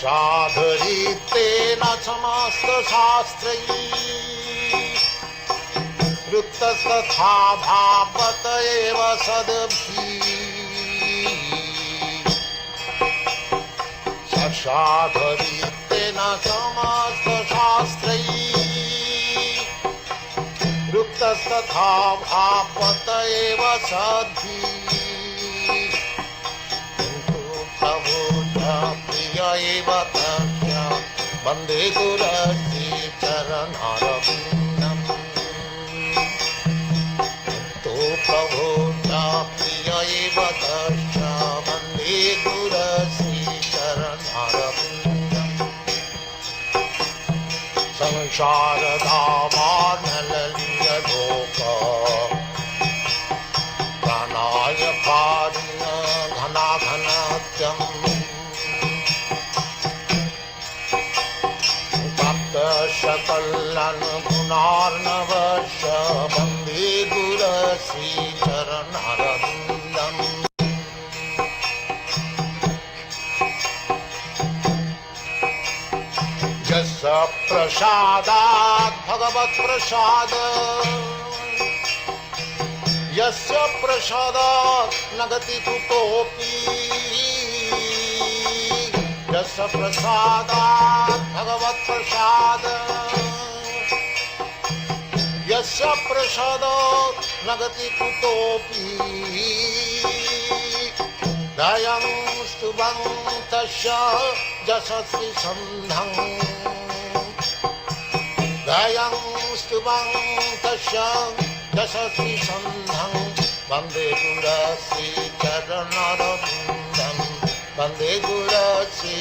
साक्षाधरितेन समस्त शास्त्रैः वृत्तस्तथा भापत एव सद्भिः साक्षाधरितेन समस्त शास्त्रैः वृत्तस्तथा भापत एव सद्भिः एव तस्य वन्दे गुरस्य चरणारविन्दम् तो प्रभो प्रिय एव तस्य वन्दे गुरस्य चरणारविन्दम् संसारधामानललितलोक प्राणायकारिण घनाघनत्यम् सकलन गुणार्णवश वन्दे गुरश्री चरणारविन्दम् यस्य प्रसादात् भगवत्प्रसाद यस्य प्रसादात् न गति कुतोऽपि यस्य प्रसादात् भगवत्प्रसाद यस्य प्रसादात् न गति कुतोऽपि दयं स्तुवं तस्य यशस्वी सन्धं दयं स्तुवं तस्य यशस्वी सन्धं वन्दे गुरश्री चरणारविन्दम् वन्दे गुरश्री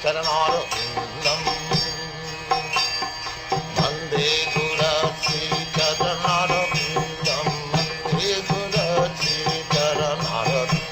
चरणारविन्दम् वन्दे गुरश्री चरणारविन्दम् वन्दे गुरश्री चरणारविन्दम्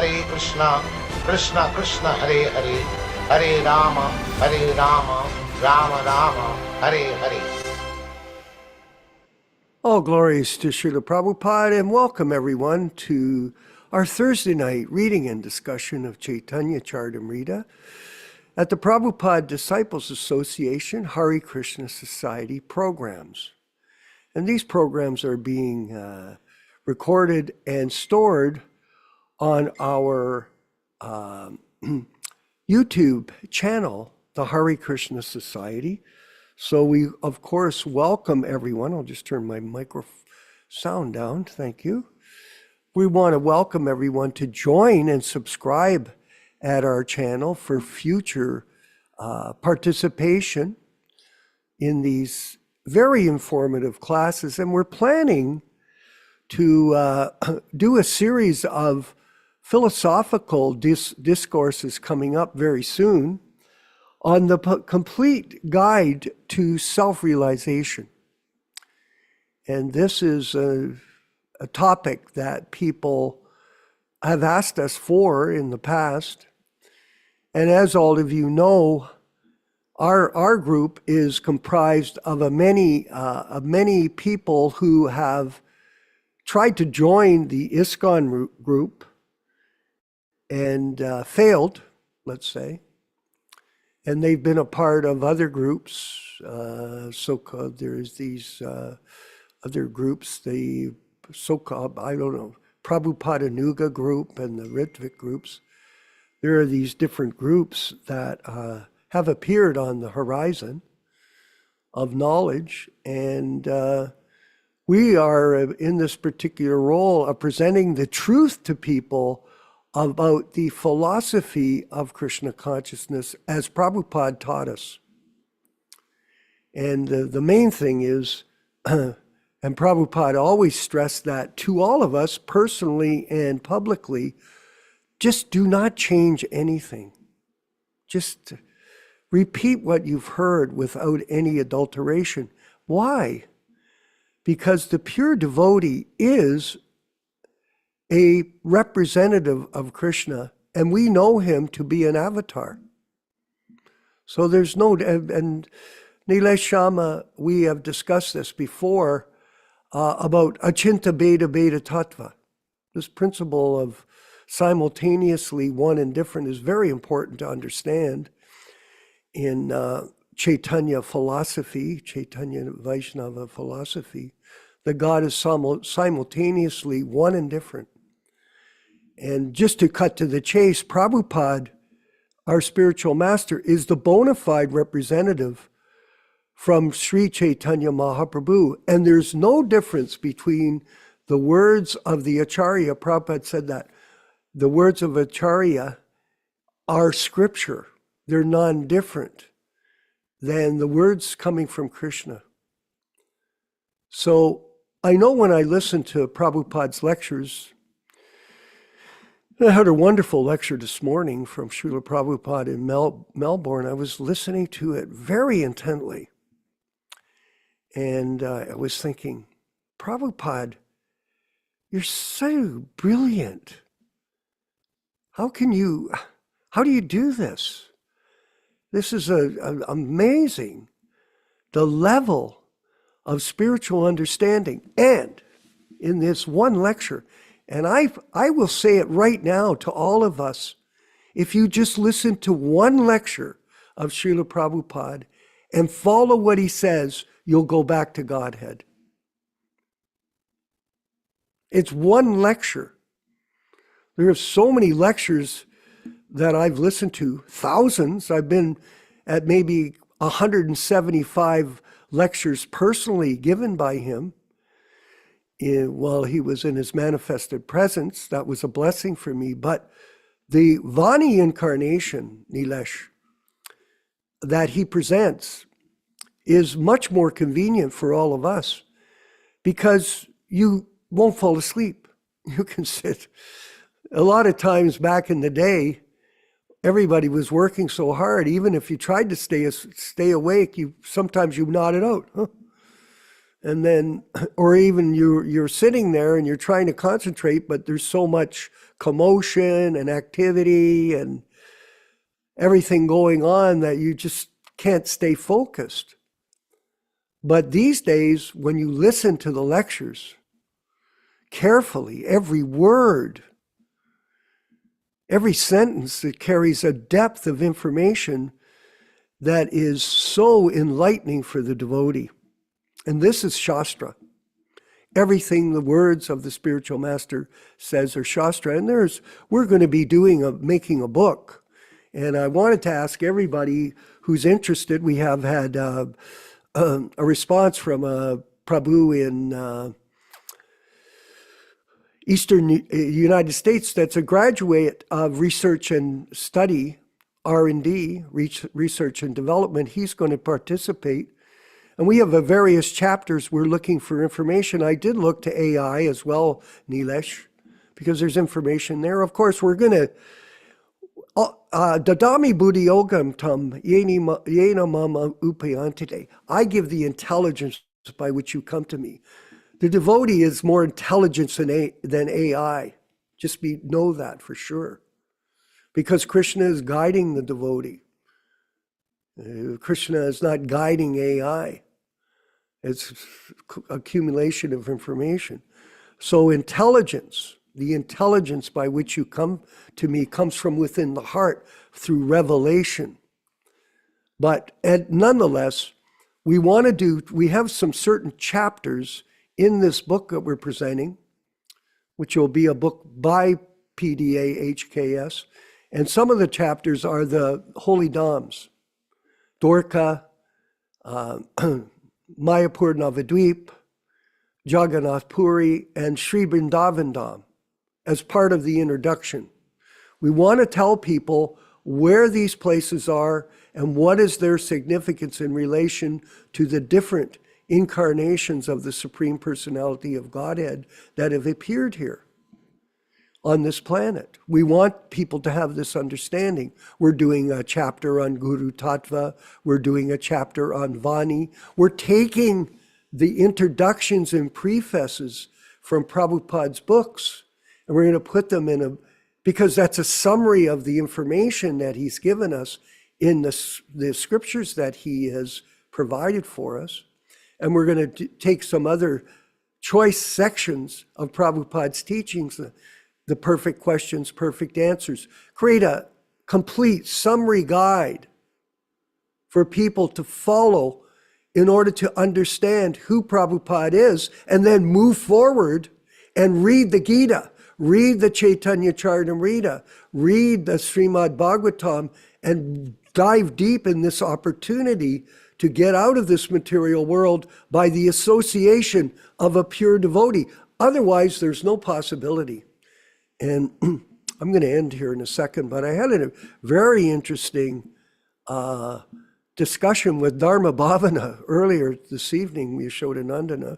Hare Krishna, Krishna Krishna, Hare Hare, Hare Rama, Rama Rama, Hare Hare. All glories to Srila Prabhupada, and welcome everyone to our Thursday night reading and discussion of Caitanya-caritāmṛta at the Prabhupada Disciples Association Hare Krishna Society programs. And these programs are being recorded and stored on our YouTube channel, the Hare Krishna Society. So we, of course, welcome everyone. I'll just turn my sound down. Thank you. We want to welcome everyone to join and subscribe at our channel for future participation in these very informative classes. And we're planning to do a series of philosophical discourses coming up very soon on the complete guide to self-realization. And this is a topic that people have asked us for in the past. And as all of you know, our group is comprised of many people who have tried to join the ISKCON group and failed, let's say. And they've been a part of other groups. So-called, there's these other groups, the so-called, I don't know, Prabhupada Nuga group and the Ritvik groups. There are these different groups that have appeared on the horizon of knowledge. And we are in this particular role of presenting the truth to people about the philosophy of Krishna consciousness as Prabhupada taught us. And the main thing is, and Prabhupada always stressed that to all of us personally and publicly, just do not change anything. Just repeat what you've heard without any adulteration. Why? Because the pure devotee is a representative of Krishna, and we know him to be an avatar. So there's no, and Nilesh Shama, we have discussed this before about Achinta Bheda Bheda Tattva. This principle of simultaneously one and different is very important to understand in Chaitanya philosophy, Chaitanya Vaishnava philosophy. The God is simultaneously one and different. And just to cut to the chase, Prabhupada, our spiritual master, is the bona fide representative from Sri Chaitanya Mahaprabhu. And there's no difference between the words of the Acharya. Prabhupada said that the words of Acharya are scripture. They're non-different than the words coming from Krishna. So I know when I listen to Prabhupada's lectures, I heard a wonderful lecture this morning from Srila Prabhupada in Melbourne. I was listening to it very intently. And I was thinking, Prabhupada, you're so brilliant. How do you do this? This is amazing. The level of spiritual understanding. And in this one lecture, and I will say it right now to all of us, if you just listen to one lecture of Srila Prabhupada and follow what he says, you'll go back to Godhead. It's one lecture. There are so many lectures that I've listened to, thousands. I've been at maybe 175 lectures personally given by him while he was in his manifested presence. That was a blessing for me. But the Vani incarnation, Nilesh, that he presents is much more convenient for all of us because you won't fall asleep. You can sit. A lot of times back in the day, everybody was working so hard. Even if you tried to stay awake, sometimes you nodded out. Huh? And then, or even you're sitting there and you're trying to concentrate, but there's so much commotion and activity and everything going on that you just can't stay focused. But these days, when you listen to the lectures carefully, every word, every sentence, it carries a depth of information that is so enlightening for the devotee. And this is Shastra. Everything the words of the spiritual master says are Shastra. And we're going to be making a book. And I wanted to ask everybody who's interested. We have had a response from Prabhu Eastern United States that's a graduate of research and study, R&D, research and development. He's going to participate. And we have various chapters we're looking for information. I did look to AI as well, Nilesh, because there's information there. Of course, we're going to Dadami Buddhi Yogam Tam Yena Mama Upayantite. I give the intelligence by which you come to me. The devotee is more intelligent than AI. Just know that for sure. Because Krishna is guiding the devotee. Krishna is not guiding AI. It's accumulation of information. So intelligence, the intelligence by which you come to me comes from within the heart through revelation. But nonetheless, we have some certain chapters in this book that we're presenting, which will be a book by PDA HKS. And some of the chapters are the holy dhams, Dwarka, Mayapur Navadvip, Jagannath Puri, and Sri Vrindavan Dham as part of the introduction. We want to tell people where these places are and what is their significance in relation to the different incarnations of the Supreme Personality of Godhead that have appeared here on this planet. We want people to have this understanding. We're doing a chapter on Guru Tattva. We're doing a chapter on Vani. We're taking the introductions and prefaces from Prabhupada's books, and we're going to put them because that's a summary of the information that he's given us in the scriptures that he has provided for us. And we're going to take some other choice sections of Prabhupada's teachings, the perfect questions, perfect answers, create a complete summary guide for people to follow in order to understand who Prabhupada is, and then move forward and read the Gita, read the Caitanya-caritāmṛta, read the Srimad Bhagavatam, and dive deep in this opportunity to get out of this material world by the association of a pure devotee. Otherwise, there's no possibility. And I'm going to end here in a second, but I had a very interesting discussion with Dharma Bhavana earlier this evening, Yaśodā-nandana,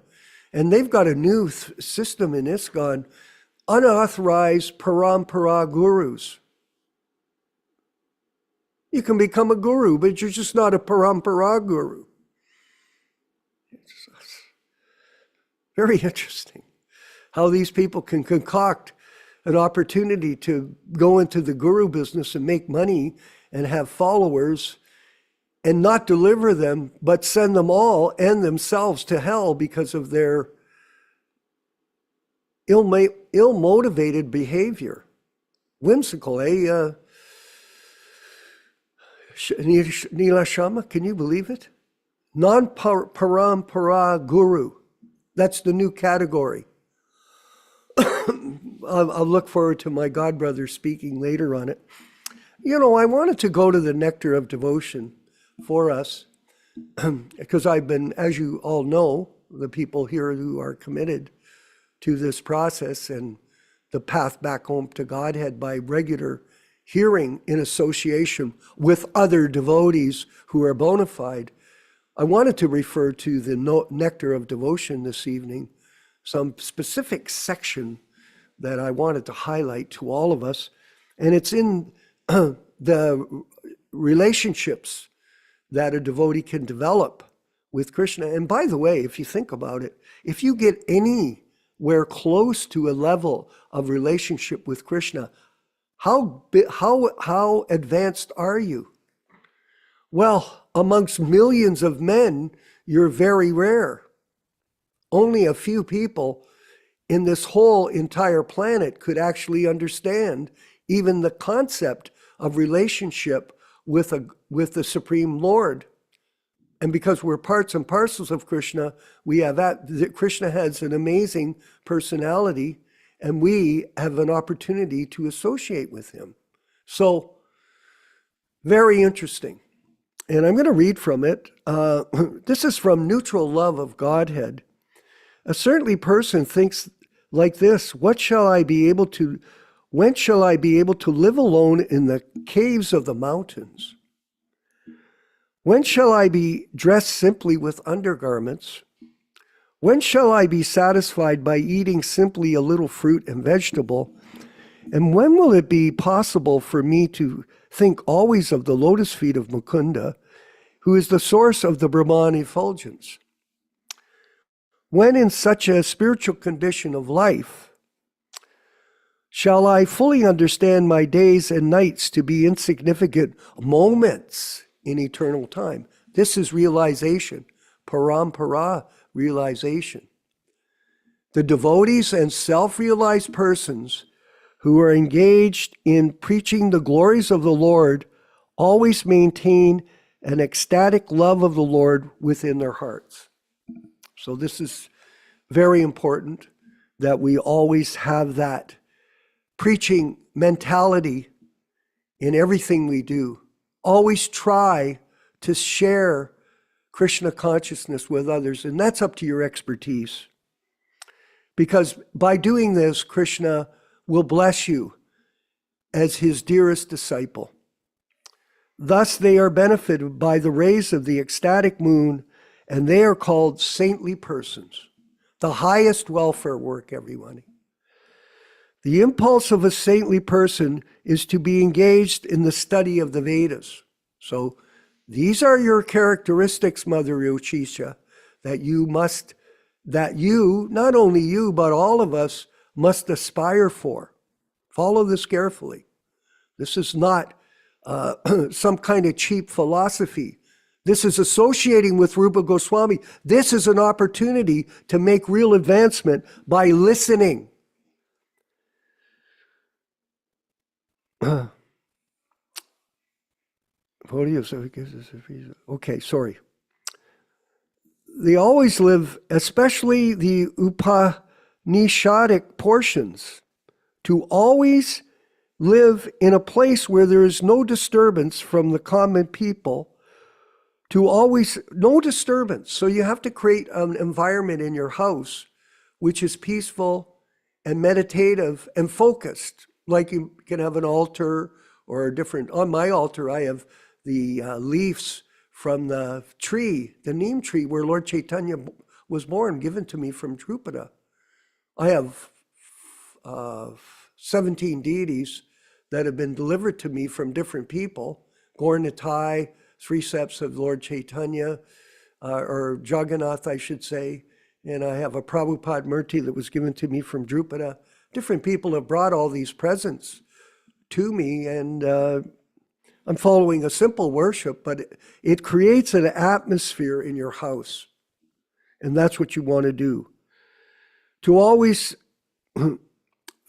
and they've got a new system in ISKCON, unauthorized parampara gurus. You can become a guru, but you're just not a parampara guru. It's very interesting how these people can concoct an opportunity to go into the guru business and make money and have followers and not deliver them, but send them all and themselves to hell because of their ill-motivated behavior. Whimsical, eh? Nilashama, can you believe it? Non-parampara guru. That's the new category. I'll look forward to my godbrother speaking later on it. You know, I wanted to go to the nectar of devotion for us because I've been, as you all know, the people here who are committed to this process and the path back home to Godhead by regular hearing in association with other devotees who are bona fide. I wanted to refer to the nectar of devotion this evening, some specific section that I wanted to highlight to all of us. And it's in the relationships that a devotee can develop with Krishna. And by the way, if you think about it, if you get anywhere close to a level of relationship with Krishna, how advanced are you? Well, amongst millions of men, you're very rare. Only a few people in this whole entire planet could actually understand even the concept of relationship with the Supreme Lord. And because we're parts and parcels of Krishna, we have Krishna has an amazing personality, and we have an opportunity to associate with him. So, very interesting. And I'm going to read from it. This is from Neutral Love of Godhead. A certain person thinks like this: when shall I be able to live alone in the caves of the mountains? When shall I be dressed simply with undergarments? When shall I be satisfied by eating simply a little fruit and vegetable? And when will it be possible for me to think always of the lotus feet of Mukunda, who is the source of the Brahman effulgence? When in such a spiritual condition of life, shall I fully understand my days and nights to be insignificant moments in eternal time? This is realization, parampara realization. The devotees and self-realized persons who are engaged in preaching the glories of the Lord always maintain an ecstatic love of the Lord within their hearts. So this is very important, that we always have that preaching mentality in everything we do. Always try to share Krishna consciousness with others, and that's up to your expertise. Because by doing this, Krishna will bless you as his dearest disciple. Thus they are benefited by the rays of the ecstatic moon, and they are called saintly persons. The highest welfare work, everyone. The impulse of a saintly person is to be engaged in the study of the Vedas. So these are your characteristics, Mother Yochisha, that you, not only you, but all of us must aspire for. Follow this carefully. This is not some kind of cheap philosophy. This is associating with Rupa Goswami. This is an opportunity to make real advancement by listening. Okay, sorry. They always live, especially the Upanishadic portions, to always live in a place where there is no disturbance from the common people, to always, no disturbance. So you have to create an environment in your house which is peaceful and meditative and focused. Like you can have an altar or a different, on my altar I have the leaves from the tree, the neem tree where Lord Chaitanya was born, given to me from Drupada. I have 17 deities that have been delivered to me from different people. Gaur Nitai, 3 steps of Lord Chaitanya, or Jagannath, I should say. And I have a Prabhupada Murti that was given to me from Drupada. Different people have brought all these presents to me, and I'm following a simple worship, but it creates an atmosphere in your house. And that's what you want to do. To always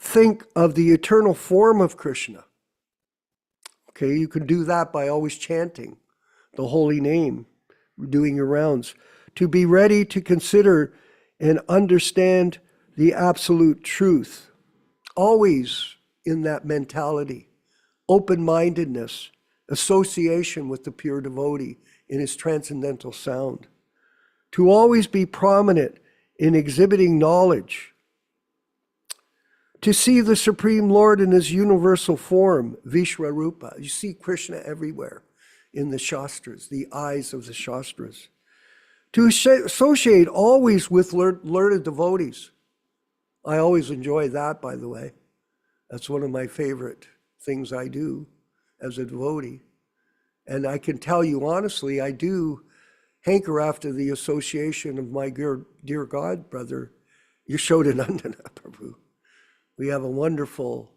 think of the eternal form of Krishna. Okay, you can do that by always chanting the holy name, doing your rounds. To be ready to consider and understand the absolute truth. Always in that mentality, open-mindedness, association with the pure devotee in his transcendental sound. To always be prominent in exhibiting knowledge. To see the Supreme Lord in his universal form, Vishwarupa. You see Krishna everywhere in the Shastras, the eyes of the Shastras. To associate always with learned devotees. I always enjoy that, by the way. That's one of my favorite things I do as a devotee. And I can tell you honestly, I do hanker after the association of my dear God brother, Yaśodā-nandana Prabhu. We have a wonderful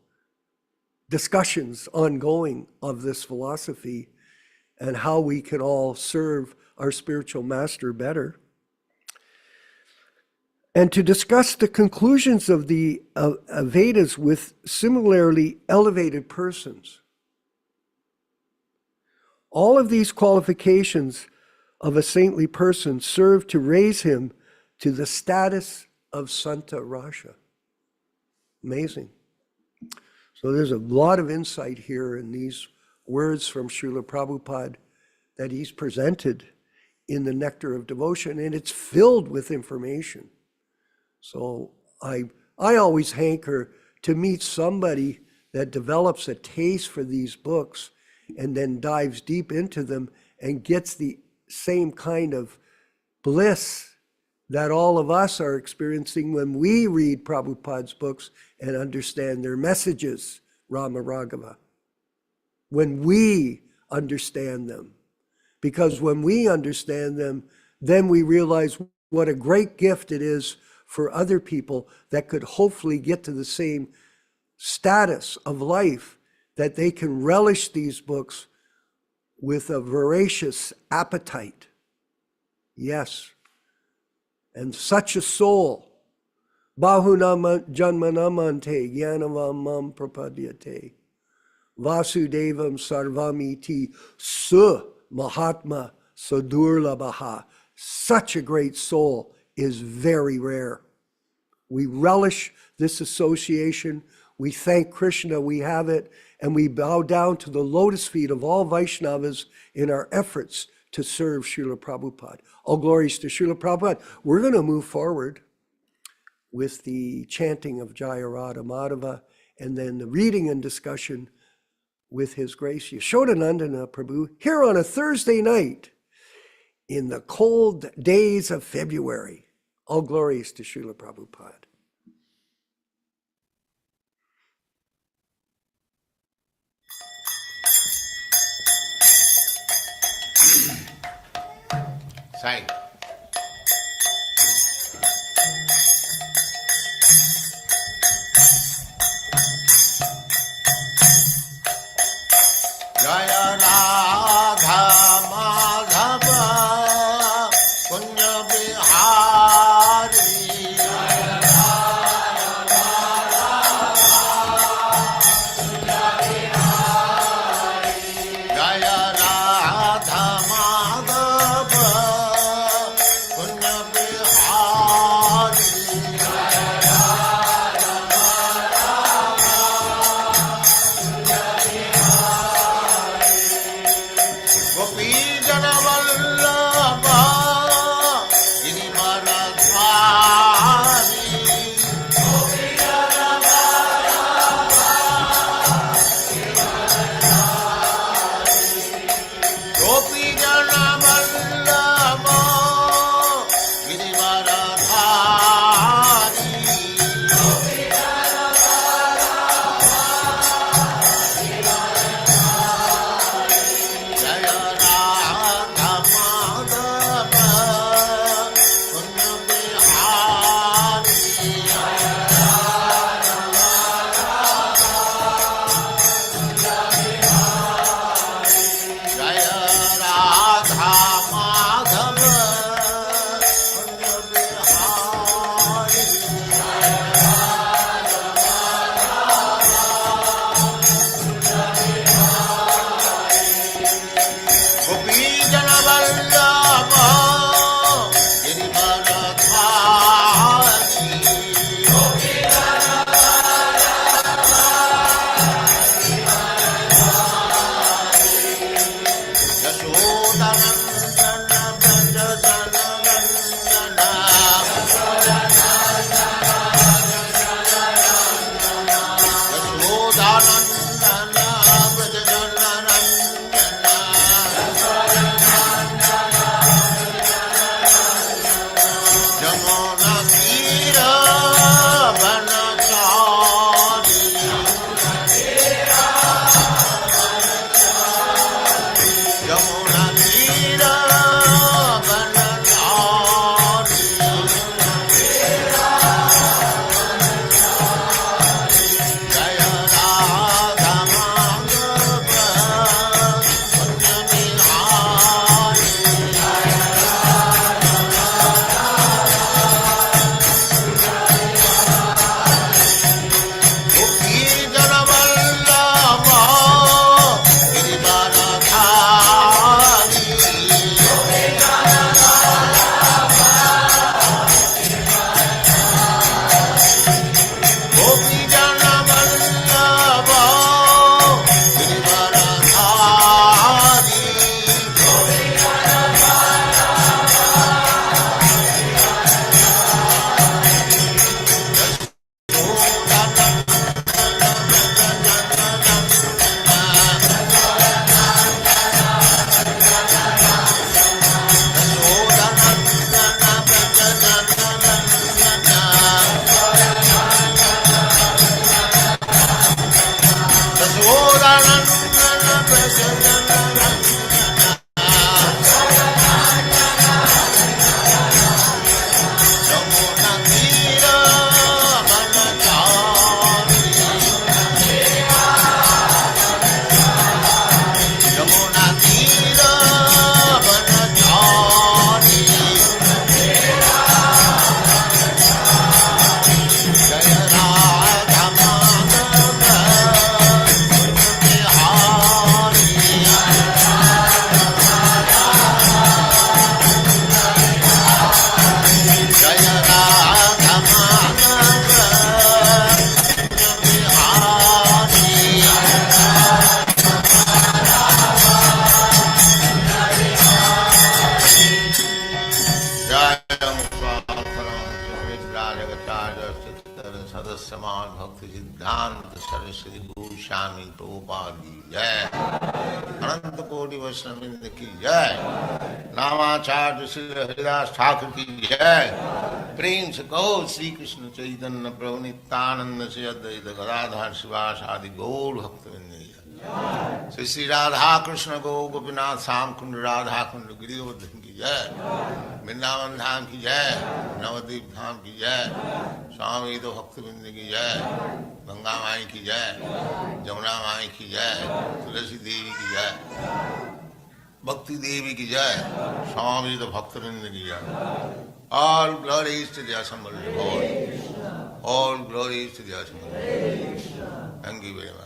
discussions ongoing of this philosophy and how we can all serve our spiritual master better. And to discuss the conclusions of the Vedas with similarly elevated persons. All of these qualifications of a saintly person serve to raise him to the status of Santa Rasha. Amazing. So there's a lot of insight here in these words from Srila Prabhupada that he's presented in the Nectar of Devotion, and it's filled with information. So I I always hanker to meet somebody that develops a taste for these books and then dives deep into them and gets the same kind of bliss that all of us are experiencing when we read Prabhupada's books and understand their messages, Rama Raghava. When we understand them. Because when we understand them, then we realize what a great gift it is for other people that could hopefully get to the same status of life, that they can relish these books with a voracious appetite. Yes. And such a soul, Bahunam Janmanamante Gyanavam Prapadyate Vasudevam Sarvamiti Su Mahatma Sadurlabaha. Such a great soul is very rare. We relish this association. We thank Krishna we have it, and we bow down to the lotus feet of all Vaishnavas in our efforts to serve Srila Prabhupada. All glories to Srila Prabhupada. We're going to move forward with the chanting of Jaya Radha Madhava and then the reading and discussion with His Grace Yaśodā-nandana Prabhu here on a Thursday night in the cold days of February. All glories to Srila Prabhupada. Sai. Jaya Radha Madhava Punya Bihari. Jaya Radha Madhava Punya Bihari. Jaya Radha Madhava Punya Bihari. Jaya Radha Madhava Punya Bihari. Bhaktivedanta Swami Prabhupāda ki jai, Ananta Koti Vaishnavavrinda ki jai, Namācārya Sri Haridas Thakur ki jai, Prem se Gaur Sri Krishna Caitanya Prabhu Nityānanda Sri Advaita Gadadhar Sivasadi Gaur Bhaktivedanta ki jai, Sri Radha Krishna Gaur Gopinath Sam Kund Radha Kund Girivardhan ki jai, Vrindavan Dham ki jai, Navadvip Dham ki jai, Swami Bhaktivedanta ki jai, Ganga Mai ki jai, Jamuna Mai ki jai, Tulasi Devi ki jai, Bhakti Devi ki jai, Swami Bhaktivedanta ki jai. All glories to the assembled Lord. All glories to the assembled Lord. Thank you very much.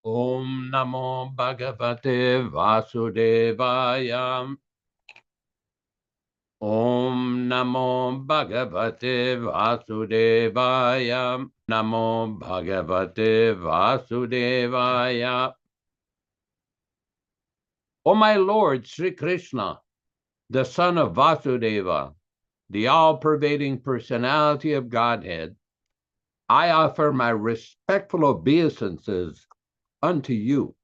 Om Namo Bhagavate Vasudevaya. Om Namo Bhagavate Vasudevaya. Namo Bhagavate Vasudevaya. O my Lord Sri Krishna, the son of Vasudeva, the all-pervading personality of Godhead, I offer my respectful obeisances unto you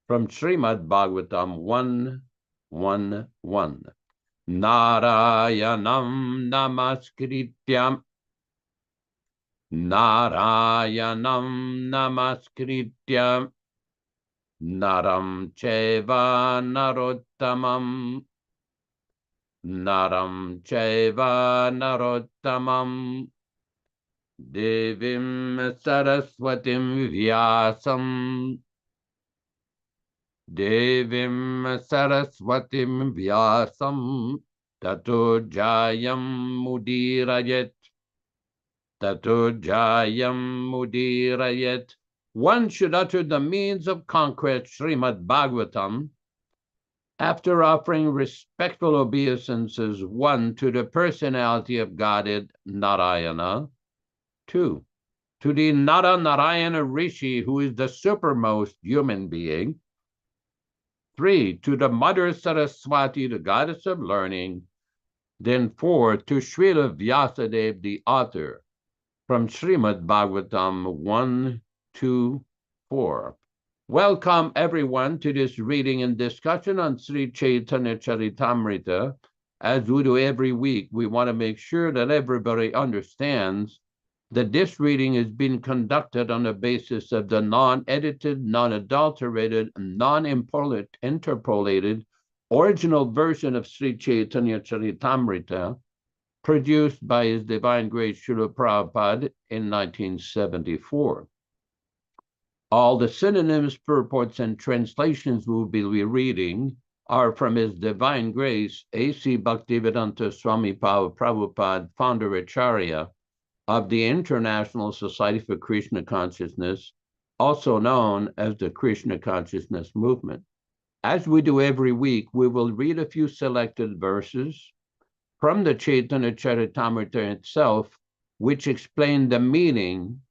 from Srimad Bhagavatam 1:1:1. Narayanam namaskrityam. Narayanam namaskrityam. Naram chaiva narottamam. Naram chaiva narottamam. Devim Saraswatim Vyasam. Devim Saraswatim Vyasam. Tato Jayam Mudirayet. Tato Jayam Mudirayet. One should utter the means of conquest, Srimad Bhagavatam, after offering respectful obeisances, 1, to the personality of Godhead, Narayana, 2, to the Nara Narayana Rishi, who is the supermost human being, 3, to the Mother Saraswati, the goddess of learning, then 4, to Srila Vyasadeva, the author, from Srimad Bhagavatam 1:2-4. Welcome everyone to this reading and discussion on Sri Caitanya-caritāmṛta. As we do every week, we want to make sure that everybody understands that this reading is being conducted on the basis of the non-edited, non-adulterated, non-interpolated original version of Sri Caitanya-caritāmṛta, produced by His Divine Grace Srila Prabhupada in 1974. All the synonyms, purports, and translations we'll be reading are from His Divine Grace A.C. Bhaktivedanta Swami Prabhupāda, Founder-Ācārya of the International Society for Krishna Consciousness, also known as the Krishna Consciousness Movement. As we do every week, we will read a few selected verses from the Caitanya-caritāmṛta itself, which explain the meaning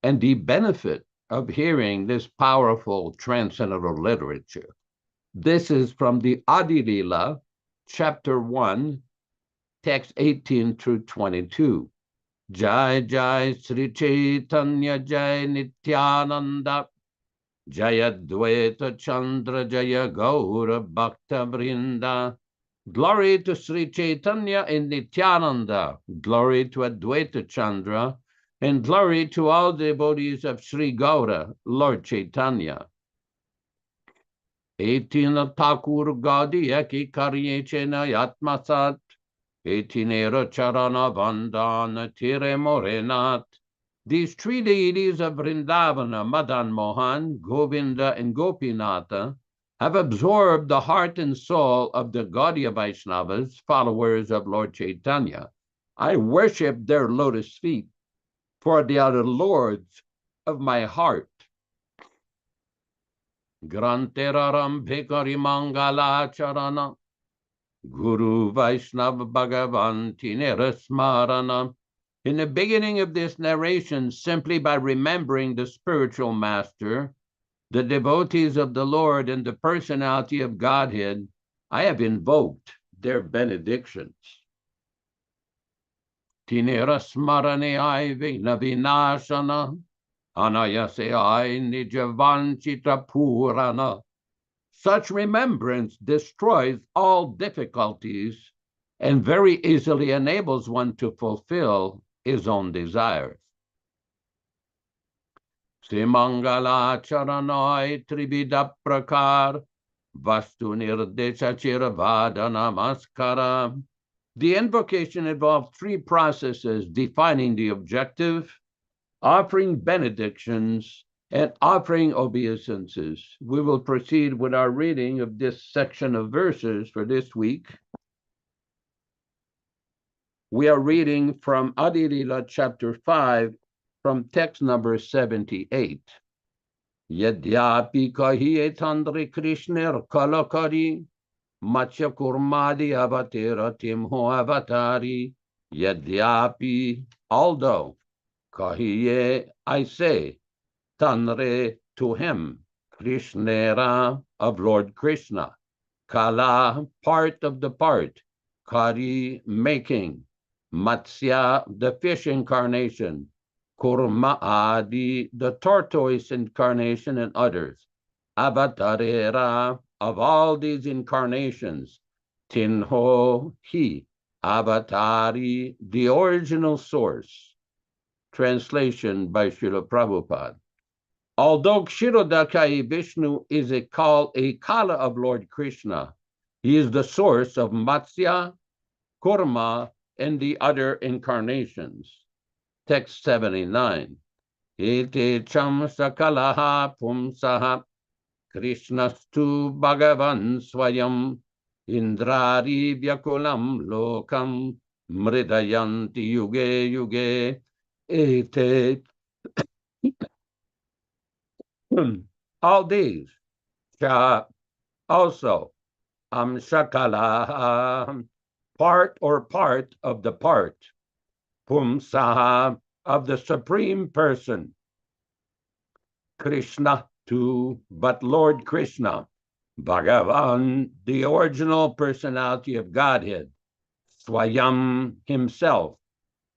and the benefit of hearing this powerful transcendental literature. This is from the Adi Lila, chapter 1, text 18-22. Jai Jai Sri Caitanya Jai Nityānanda Jaya Dvaita Chandra Jaya Gaura Bhakta Vrinda Glory to Sri Chaitanya and Nityānanda. Glory to Advaita Chandra. And glory to all devotees of Sri Gaura, Lord Chaitanya. Etina Thakur Gaudiya ki karye chena yatmasat. Etinera charana vandana tire morenat. These three deities of Vrindavana, Madan Mohan, Govinda, and Gopinatha, have absorbed the heart and soul of the Gaudiya Vaishnavas, followers of Lord Chaitanya. I worship their lotus feet, for they are the lords of my heart. Granteraram Bhikari Mangala Charana, Guru Vaishnava Bhagavan Tinera Smarana. In the beginning of this narration, simply by remembering the spiritual master, the devotees of the Lord and the personality of Godhead, I have invoked their benedictions. Tinera smarane ai vina vinashana, anayase ai nijavanchita purana. Such remembrance destroys all difficulties and very easily enables one to fulfill his own desires. Srimangala charanai tribida prakar vastu nirdesha chiravada namaskara. The invocation involved three processes: defining the objective, offering benedictions, and offering obeisances. We will proceed with our reading of this section of verses for this week. We are reading from Adi Lila chapter 5, from text number 78. Yadyapi kahiye tandri Krishna kalakari, macha kurmadi avatera timho avatari. Yadyapi, although, kahiye, I say, tanre, to him, Krishnera, of Lord Krishna, kala, part of the part, kari, making, Matsya, the fish incarnation, Kurma Adi, the tortoise incarnation, and others. Avatarera, of all these incarnations, Tinho, he, Avatari, the original source. Translation by Srila Prabhupada. Although Kshirodakaya Vishnu is a kala of Lord Krishna, he is the source of Matsya, Kurma, and the other incarnations. Text 79. Ete cham sakalaha pumsaha Krishnastu Bhagavan Swayam Indrari Vyakulam Lokam Mridayanti Yuge Yuge Ete. All these also Shakala, part of the part, Pumsaha, of the Supreme Person, Krishna, too, but Lord Krishna, Bhagavan, the original personality of Godhead, Swayam, himself,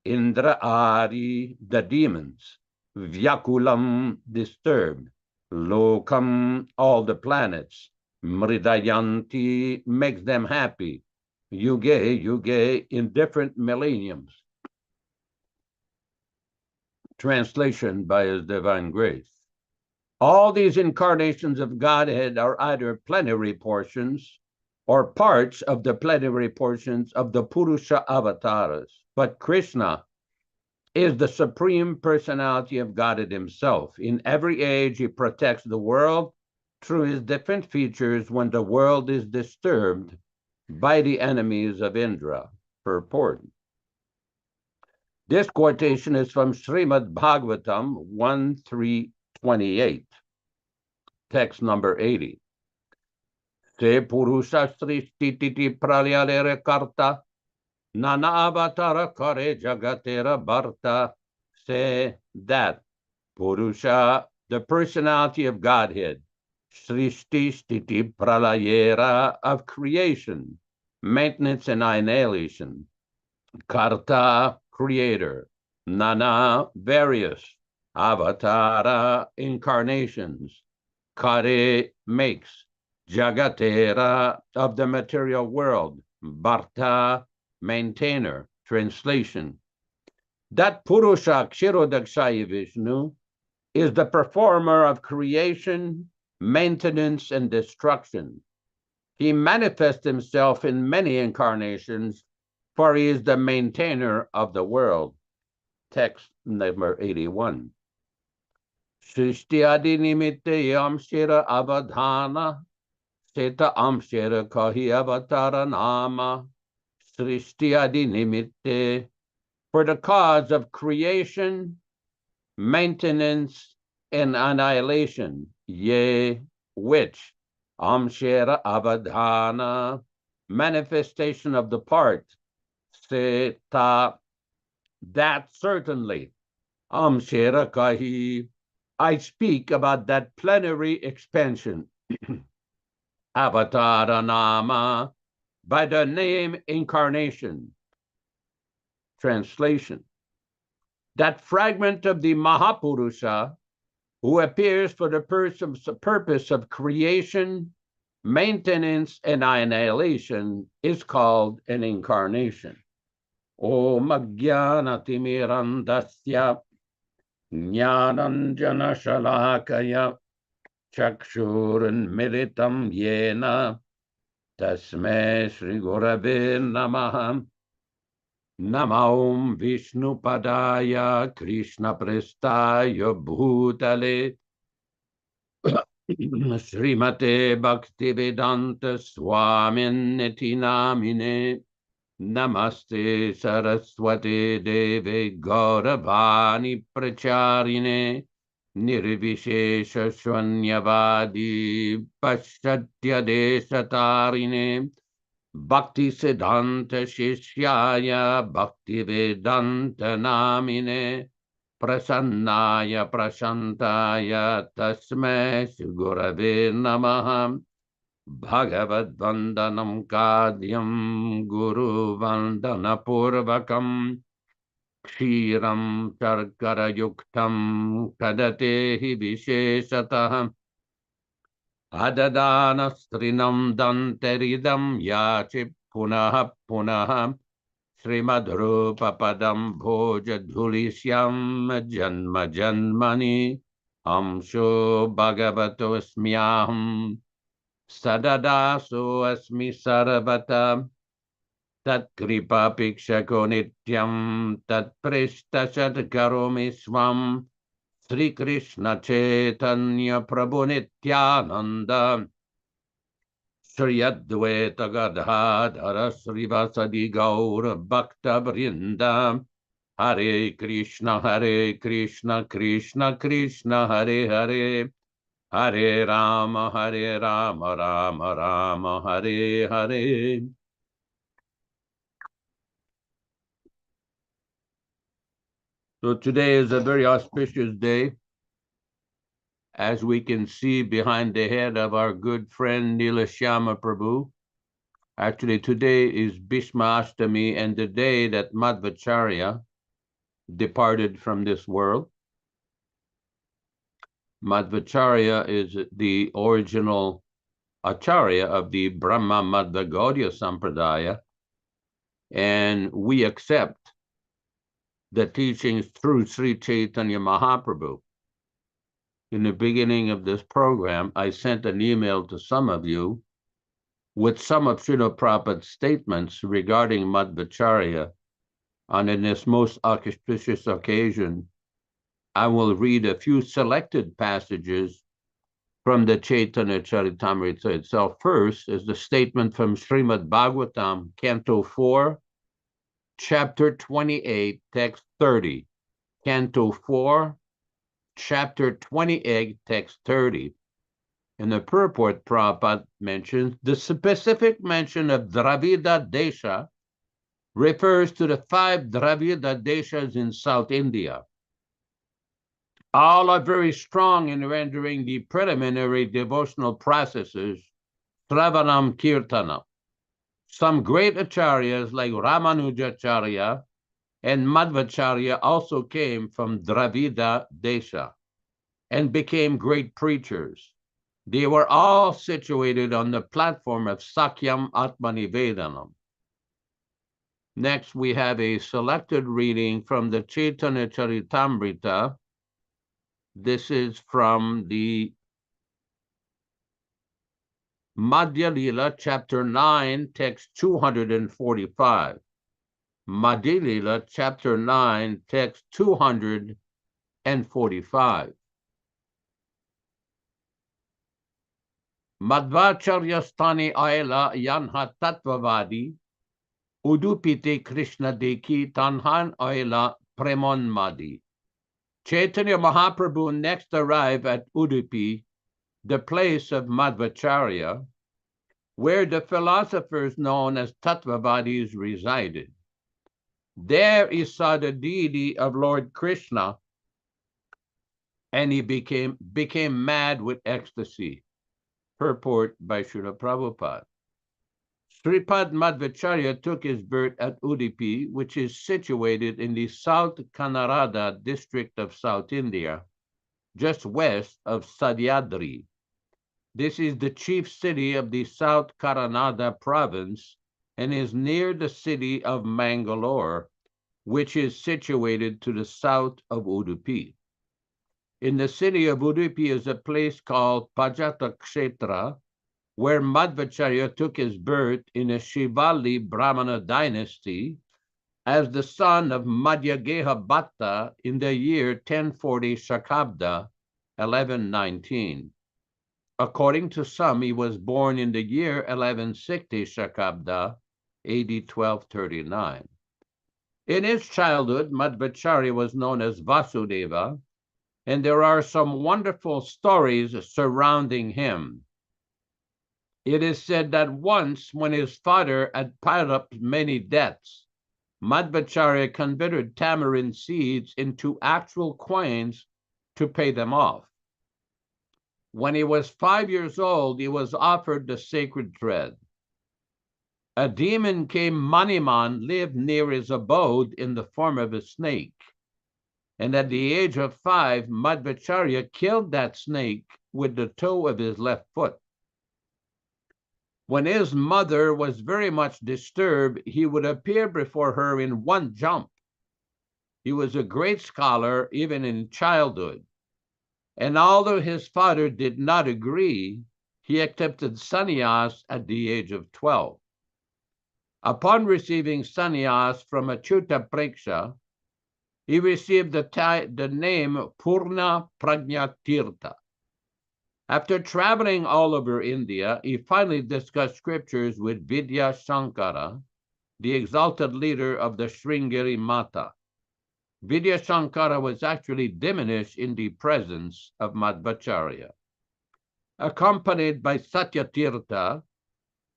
Indra Ari, the demons, Vyakulam, disturbed, Lokam, all the planets, Mridayanti, makes them happy, Yuge, Yuge, in different millenniums. Translation by His Divine Grace. All these incarnations of Godhead are either plenary portions or parts of the plenary portions of the Purusha avatars. But Krishna is the Supreme Personality of Godhead himself. In every age, he protects the world through his different features when the world is disturbed by the enemies of Indra. Purport. This quotation is from Srimad Bhagavatam 1.3.28, text number 80. Se purusha srishti pralyalere karta, nana avatara kare jagatera bharta. Say that Purusha, the personality of Godhead, srishti stiti pralayera, of creation, maintenance and annihilation, karta, creator, nana, various, avatara, incarnations, kare, makes, jagatera, of the material world, Bharta, maintainer. Translation: that Purusha Kshirodakshaya Vishnu is the performer of creation, maintenance, and destruction. He manifests himself in many incarnations, for he is the maintainer of the world. Text number 81. Srishti adi nimitte amshira avadhana, seta amshira kahi avatara nama. Srishti adi nimitte, for the cause of creation, maintenance, and annihilation, yea, which amshira avadhana, manifestation of the part, seta, that certainly, amshira kahi, I speak about that plenary expansion, avatara nama, by the name incarnation. Translation: that fragment of the Mahapurusha who appears for the purpose of creation, maintenance, and annihilation is called an incarnation. Om Ajnana-timirandasya Jnananjana Shalakaya Chakshurunmilitam Yena Tasmai Shri Gurave Namaha. Namo Vishnu Padaya Krishna Prestaya Bhutale Srimate Bhaktivedanta Swami Nityānanda Namaste Saraswati Deve Gauravani Pracharine Nirvishesha Shwanyavadi Paschatya Desatarine Bhakti Siddhanta Shishyaya Bhaktivedanta Namine Prasannaya Prashantaya Tasmai Gurave Namaha. Bhagavad Vandanam Kadyam Guru Vandana Purvakam Kshiram Charkara Yuktam Kadatehi Visheshatah Adadana Strinam Danteridam Yachi Punaha Punaha Srimad Rupa Padam Bhoja Dhulisyam Janma Janmani Amsho Bhagavato Smyaham Sadadaso Asmi Sarvata Tat Kripa Pikshako Nityam Tat Prishta Karomi Swam Sri Krishna Caitanya Prabhu Nityānanda Sri Advaita Gadadhara Srivasadi Gaura Bhakta Vrinda Hare Krishna Krishna Krishna Hare Hare Hare Rama Rama Rama Hare Hare. So today is a very auspicious day, as we can see behind the head of our good friend Nityānanda Prabhu. Actually, today is Bhishma Ashtami and the day that Madhvacharya departed from this world. Madhvacharya is the original Acharya of the Brahma Madhva Gaudiya Sampradaya, and we accept the teachings through Sri Chaitanya Mahaprabhu. In the beginning of this program, I sent an email to some of you with some of Srila Prabhupada's statements regarding Madhvacharya, and in this most auspicious occasion, I will read a few selected passages from the Caitanya-caritāmṛta itself. First is the statement from Srimad Bhagavatam, Canto 4, Chapter 28, Text 30. Canto 4, Chapter 28, Text 30. In the purport, Prabhupada mentions the specific mention of Dravida Desha refers to the 5 Dravida Deshas in South India. All are very strong in rendering the preliminary devotional processes, Sravanam Kirtana. Some great acharyas like Ramanujacharya and Madhvacharya also came from Dravida Desha and became great preachers. They were all situated on the platform of Sakyam Atmanivedanam. Next, we have a selected reading from the Caitanya-caritāmṛta. This is from the Madhya Lila, chapter 9, text 245. Madhya Lila, chapter 9, text 245. Madhvacharya sthani aila yanha tattvavadi, udupite Krishna deki tanhan aila premonmadi. Chaitanya Mahaprabhu next arrived at Udupi, the place of Madhvacharya, where the philosophers known as Tattvavadis resided. There he saw the deity of Lord Krishna, and he became mad with ecstasy. Purport by Srila Prabhupada. Sripad Madhvacharya took his birth at Udupi, which is situated in the South Kannada district of South India, just west of Sahyadri. This is the chief city of the South Kannada province and is near the city of Mangalore, which is situated to the south of Udupi. In the city of Udupi is a place called Pajata-kshetra, where Madhvacharya took his birth in a Shivali Brahmana dynasty as the son of Madhyageha Bhatta in the year 1040 Shakabda, 1119. According to some, he was born in the year 1160 Shakabda, AD 1239. In his childhood, Madhvacharya was known as Vasudeva, and there are some wonderful stories surrounding him. It is said that once, when his father had piled up many debts, Madhvacharya converted tamarind seeds into actual coins to pay them off. When he was 5 years old, he was offered the sacred thread. A demon came Maniman lived near his abode in the form of a snake. And at the age of 5, Madhvacharya killed that snake with the toe of his left foot. When his mother was very much disturbed, he would appear before her in one jump. He was a great scholar even in childhood. And although his father did not agree, he accepted sannyas at the age of 12. Upon receiving sannyas from Achyuta Preksha, he received the name Purna Prajnatirtha. After traveling all over India, he finally discussed scriptures with Vidya Shankara, the exalted leader of the Sringeri Mata. Vidya Shankara was actually diminished in the presence of Madhvacharya. Accompanied by Satyatirtha,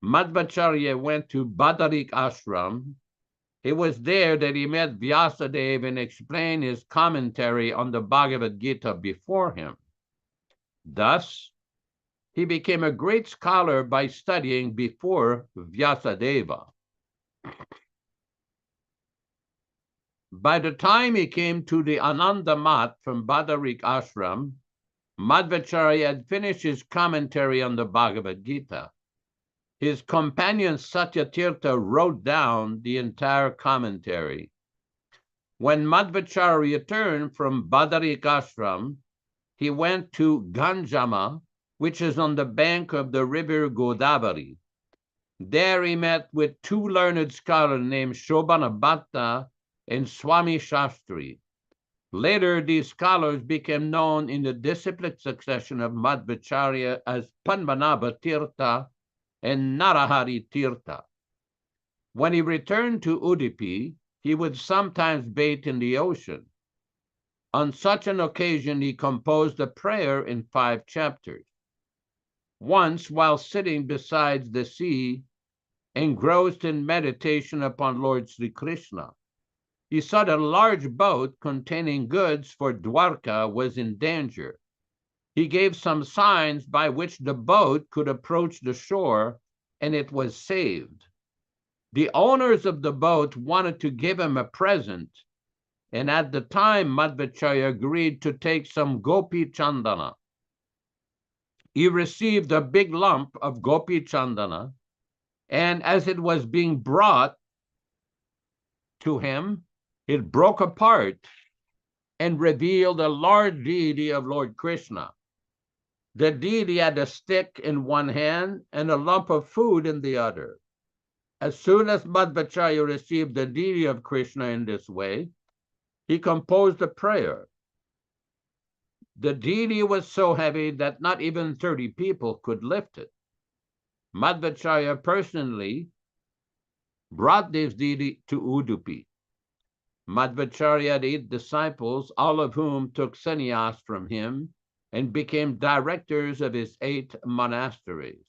Madhvacharya went to Badarik Ashram. It was there that he met Vyasadeva and explained his commentary on the Bhagavad Gita before him. Thus, he became a great scholar by studying before Vyasadeva. By the time he came to the Ananda Mat from Badarik Ashram, Madhvacharya had finished his commentary on the Bhagavad Gita. His companion Satyatirtha wrote down the entire commentary. When Madhvacharya returned from Badarik Ashram, he went to Ganjama, which is on the bank of the river Godavari. There he met with two learned scholars named Shobana Bhatta and Swami Shastri. Later, these scholars became known in the disciplic succession of Madhvacharya as Padmanabha Tirtha and Narahari Tirtha. When he returned to Udupi, he would sometimes bathe in the ocean. On such an occasion, he composed a prayer in 5 chapters. Once, while sitting beside the sea, engrossed in meditation upon Lord Sri Krishna, he saw that a large boat containing goods for Dwarka was in danger. He gave some signs by which the boat could approach the shore, and it was saved. The owners of the boat wanted to give him a present, and at the time, Madhvacharya agreed to take some gopi chandana. He received a big lump of gopi chandana, and as it was being brought, to him, it broke apart and revealed a large deity of Lord Krishna. The deity had a stick in one hand and a lump of food in the other. As soon as Madhvacharya received the deity of Krishna in this way, he composed a prayer. The deity was so heavy that not even 30 people could lift it. Madhvacharya personally brought this deity to Udupi. Madhvacharya had 8 disciples, all of whom took sannyas from him and became directors of his 8 monasteries.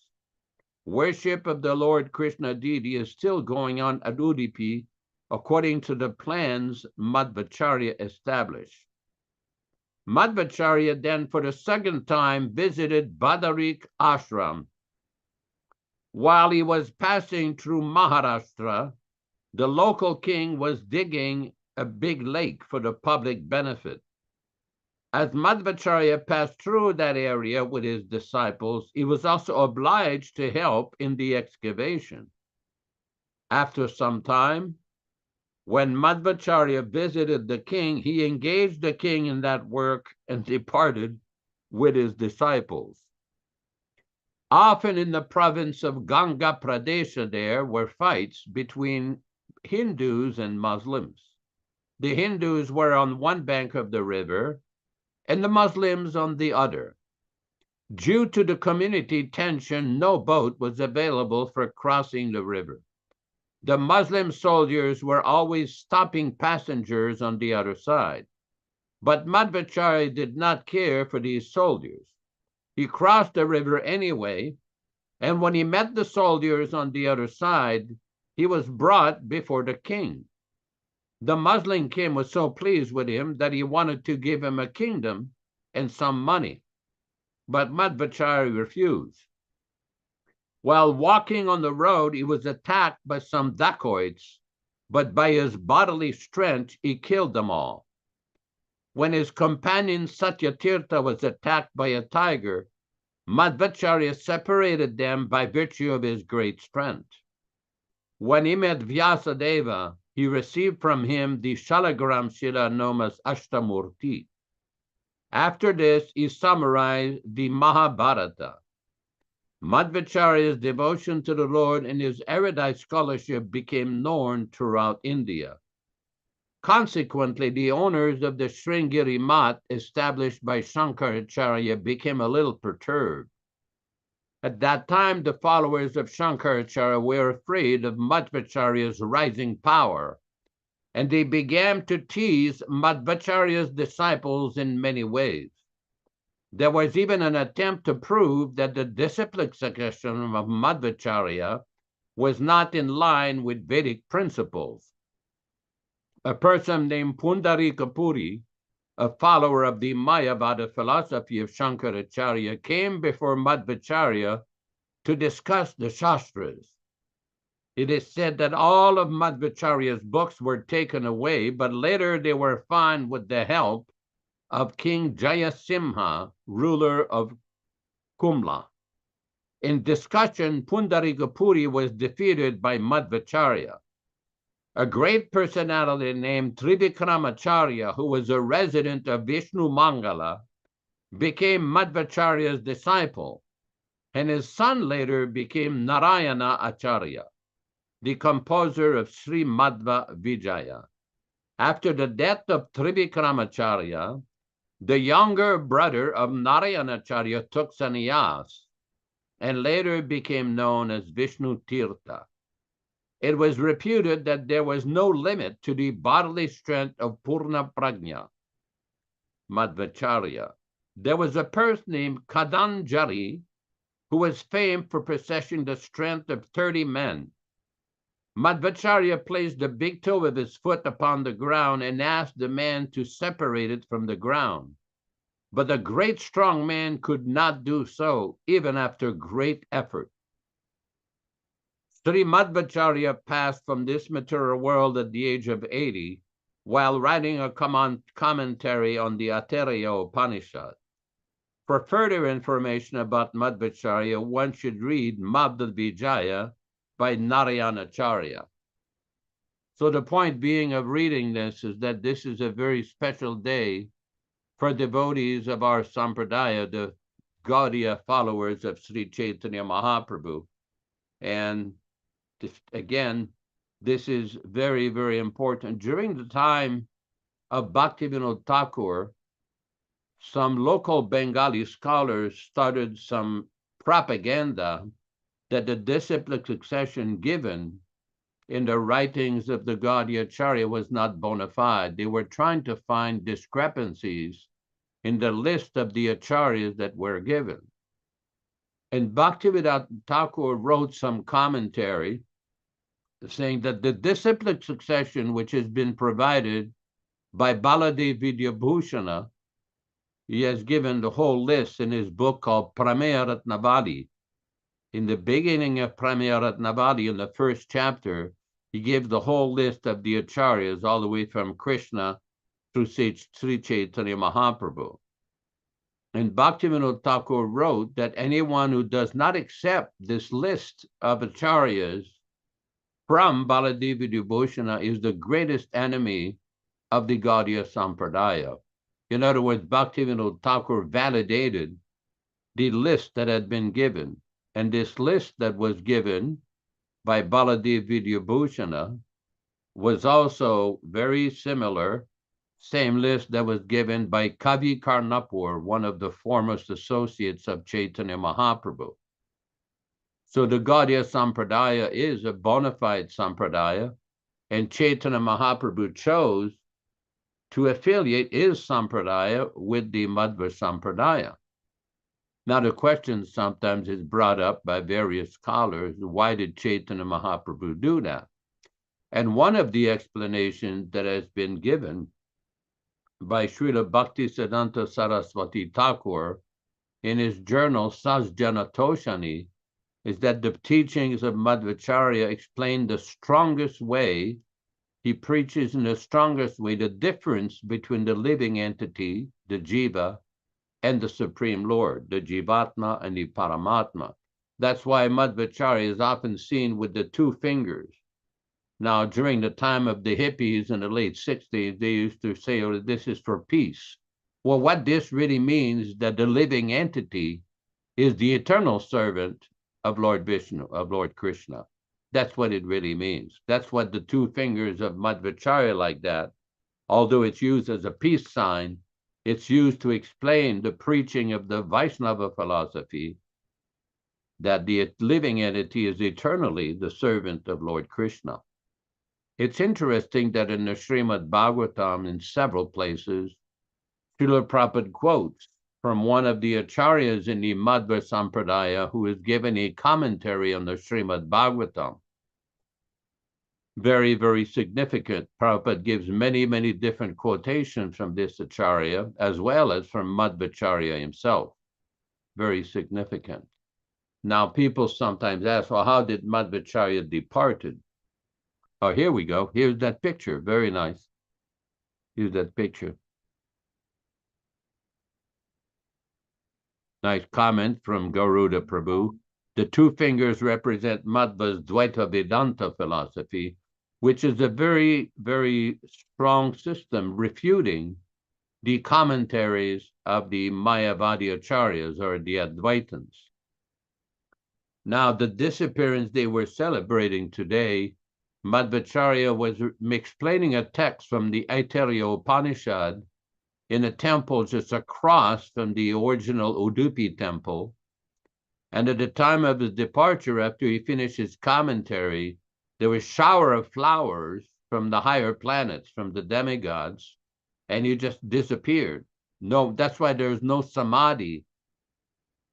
Worship of the Lord Krishna deity is still going on at Udupi according to the plans Madhvacharya established. Madhvacharya then for the second time visited Badarik ashram. While he was passing through Maharashtra, the local king was digging a big lake for the public benefit. As Madhvacharya passed through that area with his disciples, he was also obliged to help in the excavation. After some time, when Madhvacharya visited the king, he engaged the king in that work and departed with his disciples. Often in the province of Ganga Pradesha there were fights between Hindus and Muslims. The Hindus were on one bank of the river and the Muslims on the other. Due to the community tension, no boat was available for crossing the river. The Muslim soldiers were always stopping passengers on the other side. But Madhvacharya did not care for these soldiers. He crossed the river anyway, and when he met the soldiers on the other side, he was brought before the king. The Muslim king was so pleased with him that he wanted to give him a kingdom and some money, but Madhvacharya refused. While walking on the road, he was attacked by some dacoits, but by his bodily strength, he killed them all. When his companion Satyatirtha was attacked by a tiger, Madhvacharya separated them by virtue of his great strength. When he met Vyasadeva, he received from him the Shalagram Shila known as Ashtamurti. After this, he summarized the Mahabharata. Madhvacharya's devotion to the Lord and his erudite scholarship became known throughout India. Consequently, the owners of the Sringeri Math established by Caitanya-caritāmṛta became a little perturbed. At that time, the followers of Caitanya-caritāmṛta were afraid of Madhvacharya's rising power, and they began to tease Madhvacharya's disciples in many ways. There was even an attempt to prove that the disciplic succession of Madhvacharya was not in line with Vedic principles. A person named Pundarika Puri, a follower of the Mayavada philosophy of Shankaracharya, came before Madhvacharya to discuss the Shastras. It is said that all of Madhvacharya's books were taken away, but later they were found with the help of King Jayasimha, ruler of Kumla. In discussion, Pundarika Puri was defeated by Madhvacharya. A great personality named Trivikramacharya, who was a resident of Vishnu Mangala, became Madhvacharya's disciple, and his son later became Narayana Acharya, the composer of Sri Madhva Vijaya. After the death of Trivikramacharya, the younger brother of Narayana Acharya took sannyas and later became known as Vishnu Tirtha. It was reputed that there was no limit to the bodily strength of Purna Prajna, Madhvacharya. There was a person named Kadanjari who was famed for possessing the strength of 30 men. Madhvacharya placed the big toe of his foot upon the ground and asked the man to separate it from the ground. But the great strong man could not do so, even after great effort. Sri Madhvacharya passed from this material world at the age of 80 while writing a commentary on the Aitareya Upanishad. For further information about Madhvacharya, one should read Madhva Vijaya by Narayana Acharya. So the point being of reading this is that this is a very special day for devotees of our Sampradaya, the Gaudiya followers of Sri Chaitanya Mahaprabhu. And again, this is very, very important. During the time of Bhaktivedanta Thakur, some local Bengali scholars started some propaganda that the disciplic succession given in the writings of the Nityānanda was not bona fide. They were trying to find discrepancies in the list of the acharyas that were given. And Bhaktivedanta Thakur wrote some commentary saying that the disciplic succession which has been provided by Baladev Vidyabhushana, he has given the whole list in his book called Prameya Ratnavali. In the beginning of Prameya Ratnavali, in the first chapter, he gave the whole list of the acharyas all the way from Krishna through Sri Chaitanya Mahaprabhu. And Bhaktivedanta Thakur wrote that anyone who does not accept this list of acharyas from Baladev Vidyabhushana is the greatest enemy of the Gaudiya Sampradaya. In other words, Bhaktivedanta Thakur validated the list that had been given. And this list that was given by Baladev Vidyabhushana was also very similar, same list that was given by Kavi Karnapur, one of the foremost associates of Chaitanya Mahaprabhu. So the Gaudiya Sampradaya is a bona fide Sampradaya, and Chaitanya Mahaprabhu chose to affiliate his Sampradaya with the Madhva Sampradaya. Now the question sometimes is brought up by various scholars, why did Chaitanya Mahaprabhu do that? And one of the explanations that has been given by Srila Bhaktisiddhanta Saraswati Thakur in his journal Sajjana Toshani is that the teachings of Madhvacharya explain the strongest way, he preaches in the strongest way the difference between the living entity, the Jiva, and the Supreme Lord, the Jivatma and the Paramatma. That's why Madhvacharya is often seen with the two fingers. Now, during the time of the hippies in the late 60s, they used to say, oh, this is for peace. Well, what this really means is that the living entity is the eternal servant of Lord Vishnu, of Lord Krishna. That's what it really means. That's what the two fingers of Madhvacharya like that, although it's used as a peace sign, it's used to explain the preaching of the Vaishnava philosophy that the living entity is eternally the servant of Lord Krishna. It's interesting that in the Srimad Bhagavatam, in several places, Srila Prabhupada quotes from one of the acharyas in the Madhva Sampradaya who has given a commentary on the Srimad Bhagavatam. Very, very significant. Prabhupada gives many, many different quotations from this acharya, as well as from Madhvacharya himself. Very significant. Now, people sometimes ask, well, how did Madhvacharya departed? Oh, here we go. Here's that picture. Very nice. Here's that picture. Nice comment from Garuda Prabhu. The two fingers represent Madhva's Dvaita Vedanta philosophy, which is a very, very strong system refuting the commentaries of the Mayavadi Acharyas or the Advaitans. Now, the disappearance they were celebrating today, Madhvacharya was explaining a text from the Aitārya Upanishad in a temple just across from the original Udupi temple. And at the time of his departure, after he finished his commentary, there was a shower of flowers from the higher planets, from the demigods, and he just disappeared. No, that's why there's no samadhi.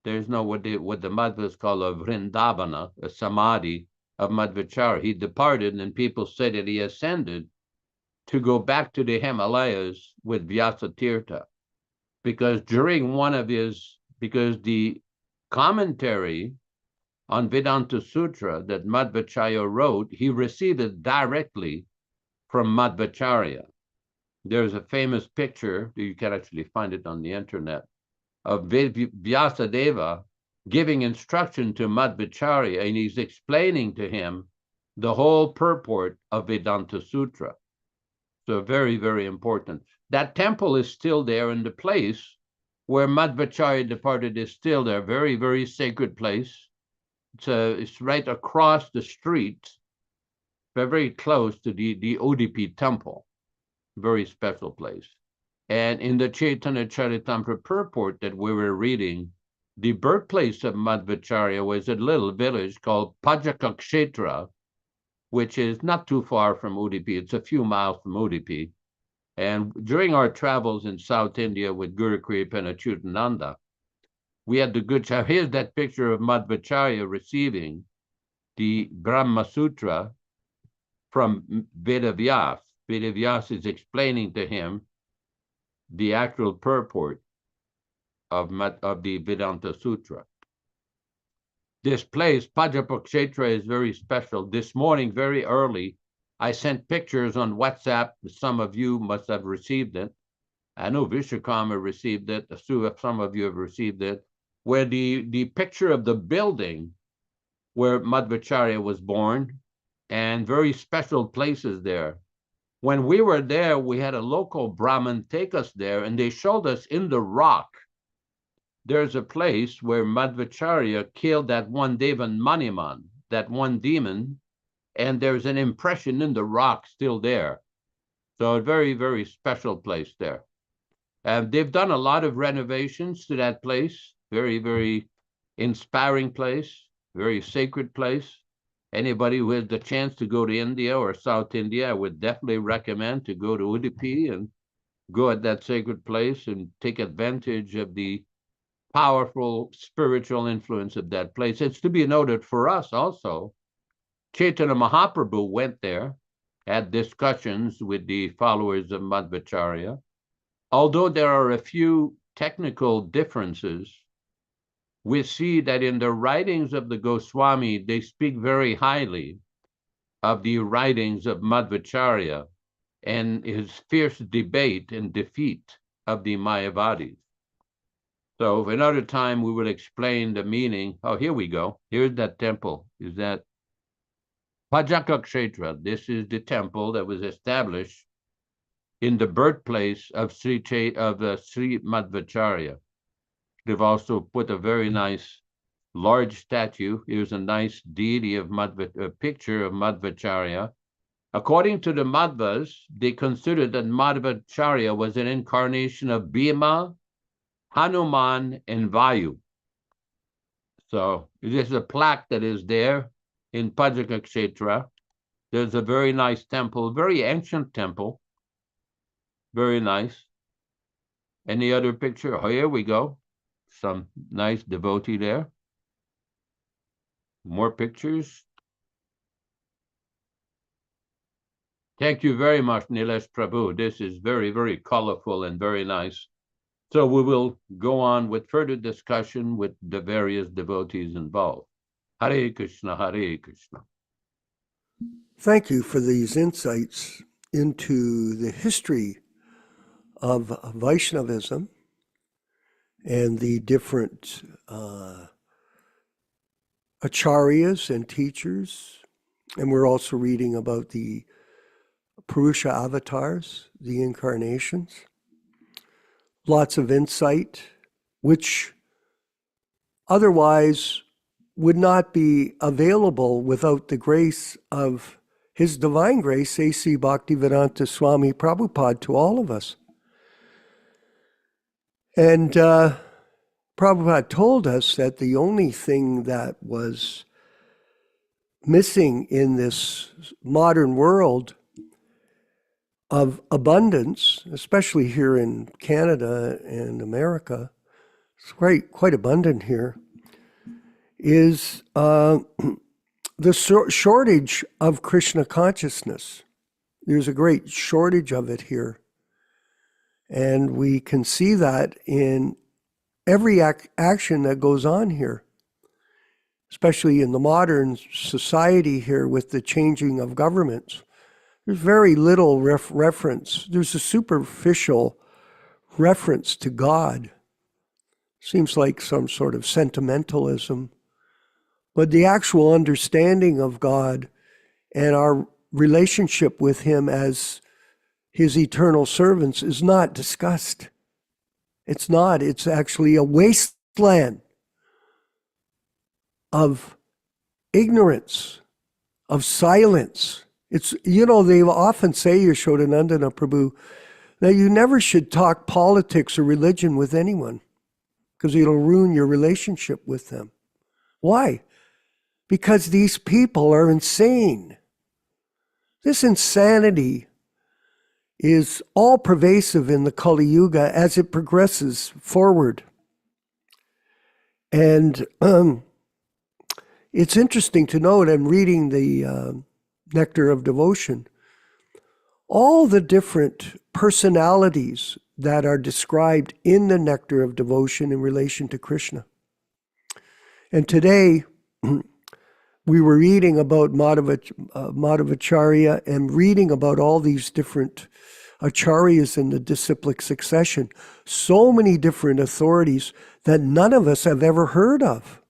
There's no what the Madhvas call a Vrindavana, a samadhi of Madhvacharya. He departed, and people said that he ascended to go back to the Himalayas with Vyasatirtha. Because during one of his, because the commentary on Vedanta Sutra that Madhvacharya wrote, he received it directly from Madhvacharya. There's a famous picture, you can actually find it on the internet, of Vyasadeva giving instruction to Madhvacharya, and he's explaining to him the whole purport of Vedanta Sutra. So very, very important. That temple is still there, in the place where Madhvacharya departed is still there. Very, very sacred place. It's right across the street, very close to the ODP temple. Very special place. And in the Caitanya-caritāmṛta purport that we were reading, the birthplace of Madhvacharya was a little village called Pajakakshetra, which is not too far from Udupi. It's a few miles from Udupi. And during our travels in South India with Guru Kripa and Nityānanda, we had the good job. Here's that picture of Madhvacharya receiving the Brahma Sutra from Vedavyas. Vedavyas is explaining to him the actual purport of the Vedanta Sutra. This place, Pajakakshetra, is very special. This morning, very early, I sent pictures on WhatsApp. Some of you must have received it. I know Vishwakarma received it. Some of you have received it, where the picture of the building where Madhvacharya was born, and very special places there. When we were there, we had a local Brahmin take us there, and they showed us in the rock, there's a place where Madhvacharya killed that one Devan Maniman, that one demon, and there's an impression in the rock still there. So a very, very special place there. They've done a lot of renovations to that place. Very, very inspiring place, very sacred place. Anybody who has the chance to go to India or South India, I would definitely recommend to go to Udupi and go at that sacred place and take advantage of the powerful spiritual influence of that place. It's to be noted for us also, Chaitanya Mahaprabhu went there, had discussions with the followers of Madhvacharya. Although there are a few technical differences, we see that in the writings of the Goswami, they speak very highly of the writings of Madhvacharya and his fierce debate and defeat of the Mayavadis. So another time we will explain the meaning. Oh, here we go. Here's that temple. Is that Pajakakshetra? This is the temple that was established in the birthplace of Sri Madhvacharya. They've also put a very nice large statue. Here's a nice deity of a picture of Madhvacharya. According to the Madhvas, they considered that Madhvacharya was an incarnation of Bhima, Hanuman, and Vayu. So there's a plaque that is there in Pajakakshetra. There's a very nice temple, very ancient temple. Very nice. Any other picture? Oh, here we go. Some nice devotee there. More pictures. Thank you very much, Nilesh Prabhu. This is very, very colorful and very nice. So we will go on with further discussion with the various devotees involved. Hare Krishna, Hare Krishna. Thank you for these insights into the history of Vaishnavism and the different acharyas and teachers. And we're also reading about the Purusha avatars, the incarnations. Lots of insight, which otherwise would not be available without the grace of His Divine Grace A.C. Bhaktivedanta Swami Prabhupāda to all of us. And Prabhupada told us that the only thing that was missing in this modern world of abundance, especially here in Canada and America, it's quite abundant here, is the shortage of Krishna consciousness. There's a great shortage of it here. And we can see that in every action that goes on here, especially in the modern society here with the changing of governments. There's very little reference. There's a superficial reference to God. Seems like some sort of sentimentalism. But the actual understanding of God and our relationship with him as his eternal servants is not discussed. It's not. It's actually a wasteland of ignorance, of silence. It's, they often say, Yaśodā-nandana Prabhu, that you never should talk politics or religion with anyone because it'll ruin your relationship with them. Why? Because these people are insane. This insanity is all pervasive in the Kali Yuga as it progresses forward. And it's interesting to note, I'm reading the Nectar of Devotion, all the different personalities that are described in the Nectar of Devotion in relation to Krishna. And today, we were reading about Madhvacharya and reading about all these different acharyas in the disciplic succession, so many different authorities that none of us have ever heard of.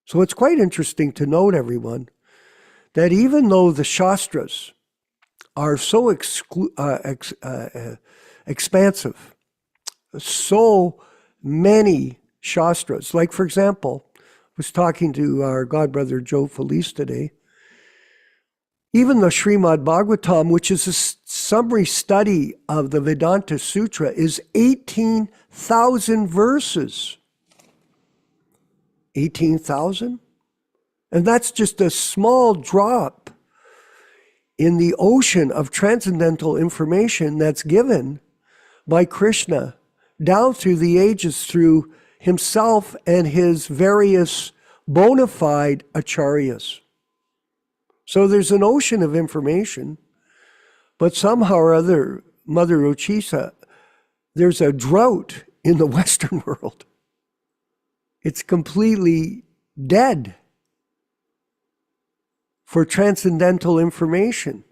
So it's quite interesting to note, everyone, that even though the Shastras are so expansive, so many Shastras, like for example, I was talking to our godbrother Joe Felice today, even the Srimad Bhagavatam, which is a summary study of the Vedanta Sutra, is 18,000 verses. 18,000? And that's just a small drop in the ocean of transcendental information that's given by Krishna down through the ages through himself and his various bona fide acharyas. So there's an ocean of information, but somehow or other, Mother Uchisa, there's a drought in the Western world. It's completely dead for transcendental information.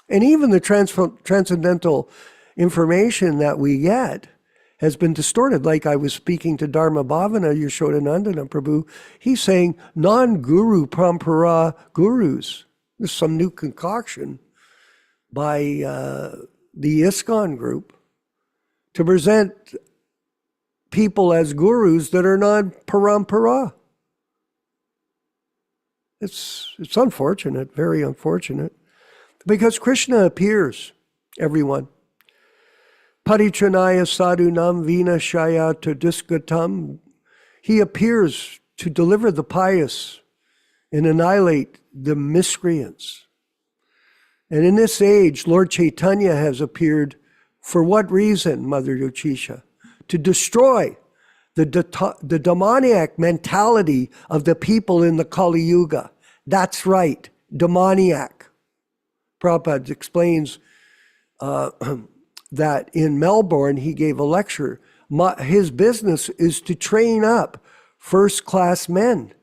And even the transcendental information that we get has been distorted. Like I was speaking to Dharma Bhavana, Yaśodā-nandana Prabhu, he's saying non-guru parampara gurus. There's some new concoction by the ISKCON group to present people as gurus that are non-parampara. It's unfortunate, very unfortunate, because Krishna appears, everyone. Parichanaya sadhunam vinashaya tadisgatam. He appears to deliver the pious and annihilate the miscreants. And in this age, Lord Chaitanya has appeared for what reason, Mother Uchisha? To destroy the demoniac mentality of the people in the Kali Yuga. That's right, demoniac. Prabhupada explains that in Melbourne, he gave a lecture. His business is to train up first-class men.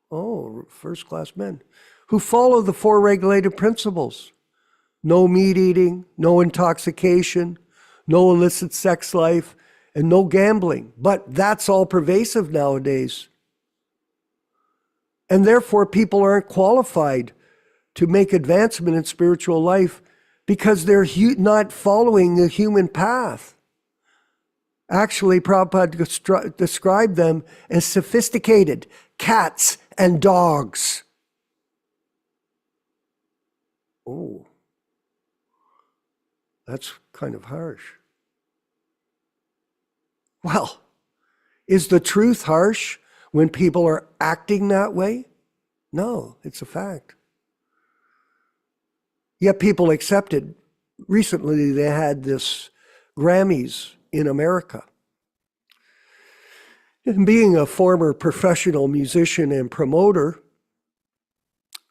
Oh, first-class men who follow the four regulated principles. No meat eating, no intoxication, no illicit sex life, and no gambling. But that's all pervasive nowadays. And therefore, people aren't qualified to make advancement in spiritual life because they're not following the human path. Actually, Prabhupada described them as sophisticated cats and dogs. Oh, that's kind of harsh. Well, is the truth harsh when people are acting that way? No, it's a fact. Yet people accept it. Recently, they had this Grammys in America. And being a former professional musician and promoter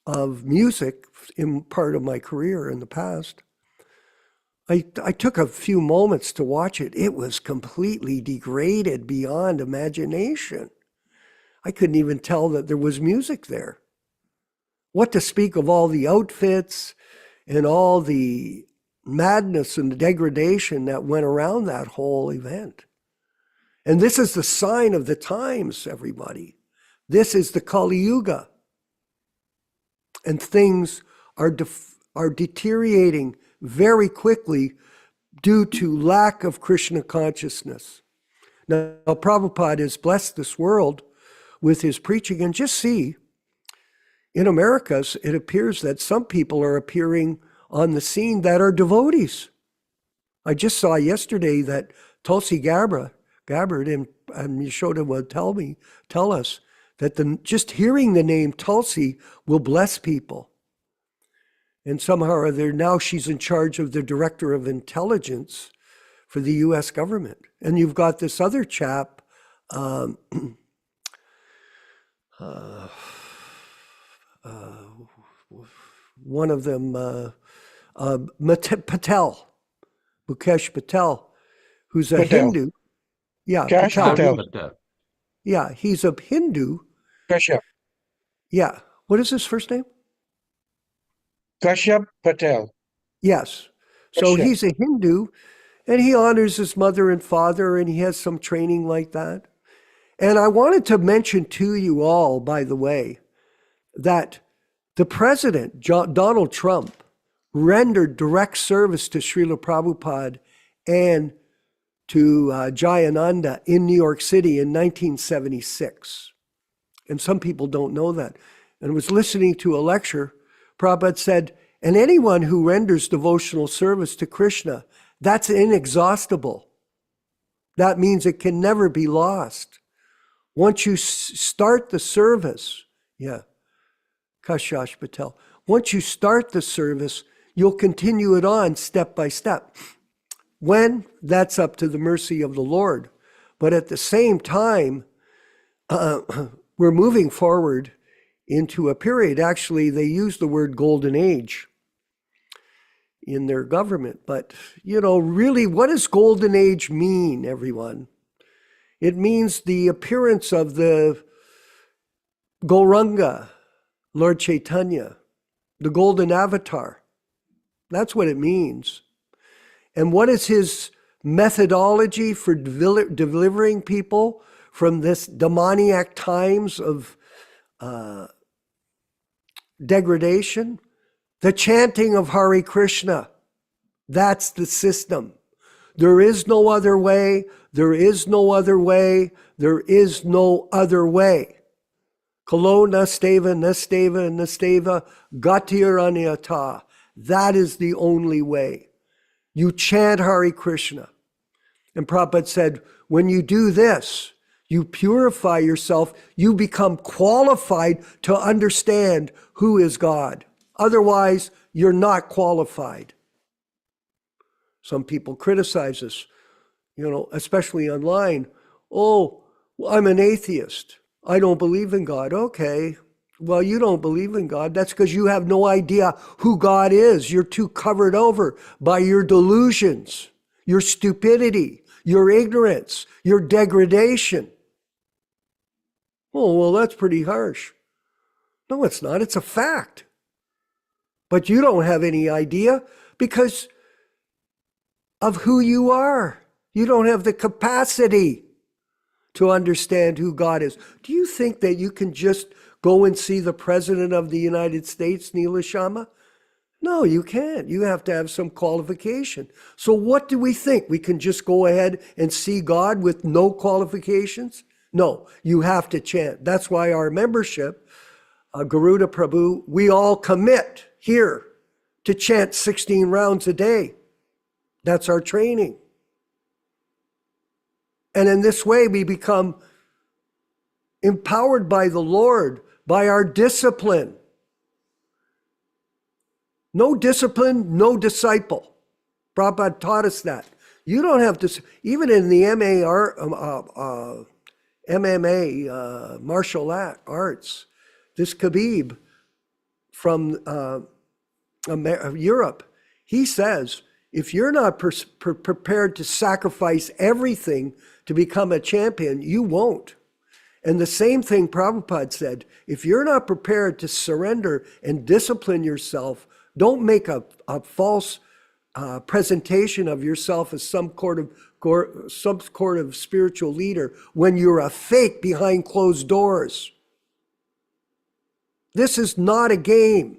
of music in part of my career in the past, I took a few moments to watch it. It was completely degraded beyond imagination. I couldn't even tell that there was music there. What to speak of all the outfits and all the madness and the degradation that went around that whole event. And this is the sign of the times, everybody. This is the Kali Yuga. and things are deteriorating very quickly due to lack of Krishna consciousness. Now, Prabhupada has blessed this world with his preaching, and just see, in Americas, it appears that some people are appearing on the scene that are devotees. I just saw yesterday that Tulsi Gabbard and Yaśodā will tell us that just hearing the name Tulsi will bless people. And somehow or other, now she's in charge of the Director of Intelligence for the US government. And you've got this other chap, one of them, Patel, Mukesh Patel, who's a Hindu. Yeah, Patel. Yeah, he's a Hindu. Kashyap. Yeah. What is his first name? Kashyap Patel. Yes. So Kashyap. he's a Hindu, and he honors his mother and father, and he has some training like that. And I wanted to mention to you all, by the way, that the president, Donald Trump, rendered direct service to Srila Prabhupada and to Jayananda in New York City in 1976. And some people don't know that. And I was listening to a lecture, Prabhupada said, and anyone who renders devotional service to Krishna, that's inexhaustible. That means it can never be lost. Once you start the service, Kashyap Patel, once you start the service, you'll continue it on step by step. When? That's up to the mercy of the Lord. But at the same time, we're moving forward into a period. Actually, they use the word golden age in their government. But, really, what does golden age mean, everyone? It means the appearance of the Gauranga, Lord Chaitanya, the golden avatar. That's what it means. And what is his methodology for delivering people from this demoniac times of degradation? The chanting of Hare Krishna. That's the system. There is no other way. There is no other way. There is no other way. Kalo nasteva, nasteva, nasteva, gatiranyata. That is the only way. You chant Hare Krishna. And Prabhupada said, when you do this, you purify yourself, you become qualified to understand who is God. Otherwise, you're not qualified. Some people criticize us, especially online. Oh, I'm an atheist. I don't believe in God. Okay. Well, you don't believe in God. That's because you have no idea who God is. You're too covered over by your delusions, your stupidity, your ignorance, your degradation. Oh, well, that's pretty harsh. No, it's not. It's a fact. But you don't have any idea because of who you are. You don't have the capacity to understand who God is. Do you think that you can just go and see the President of the United States, Neela Sharma? No, you can't. You have to have some qualification. So what do we think? We can just go ahead and see God with no qualifications? No, you have to chant. That's why our membership, Garuda Prabhu, we all commit here to chant 16 rounds a day. That's our training. And in this way, we become empowered by the Lord, by our discipline. No discipline, no disciple. Prabhupada taught us that. You don't have to, even in the MMA, martial arts, this Khabib from Europe, he says, if you're not prepared to sacrifice everything to become a champion, you won't. And the same thing Prabhupada said, if you're not prepared to surrender and discipline yourself, don't make a false presentation of yourself as some sort of spiritual leader when you're a fake behind closed doors. This is not a game.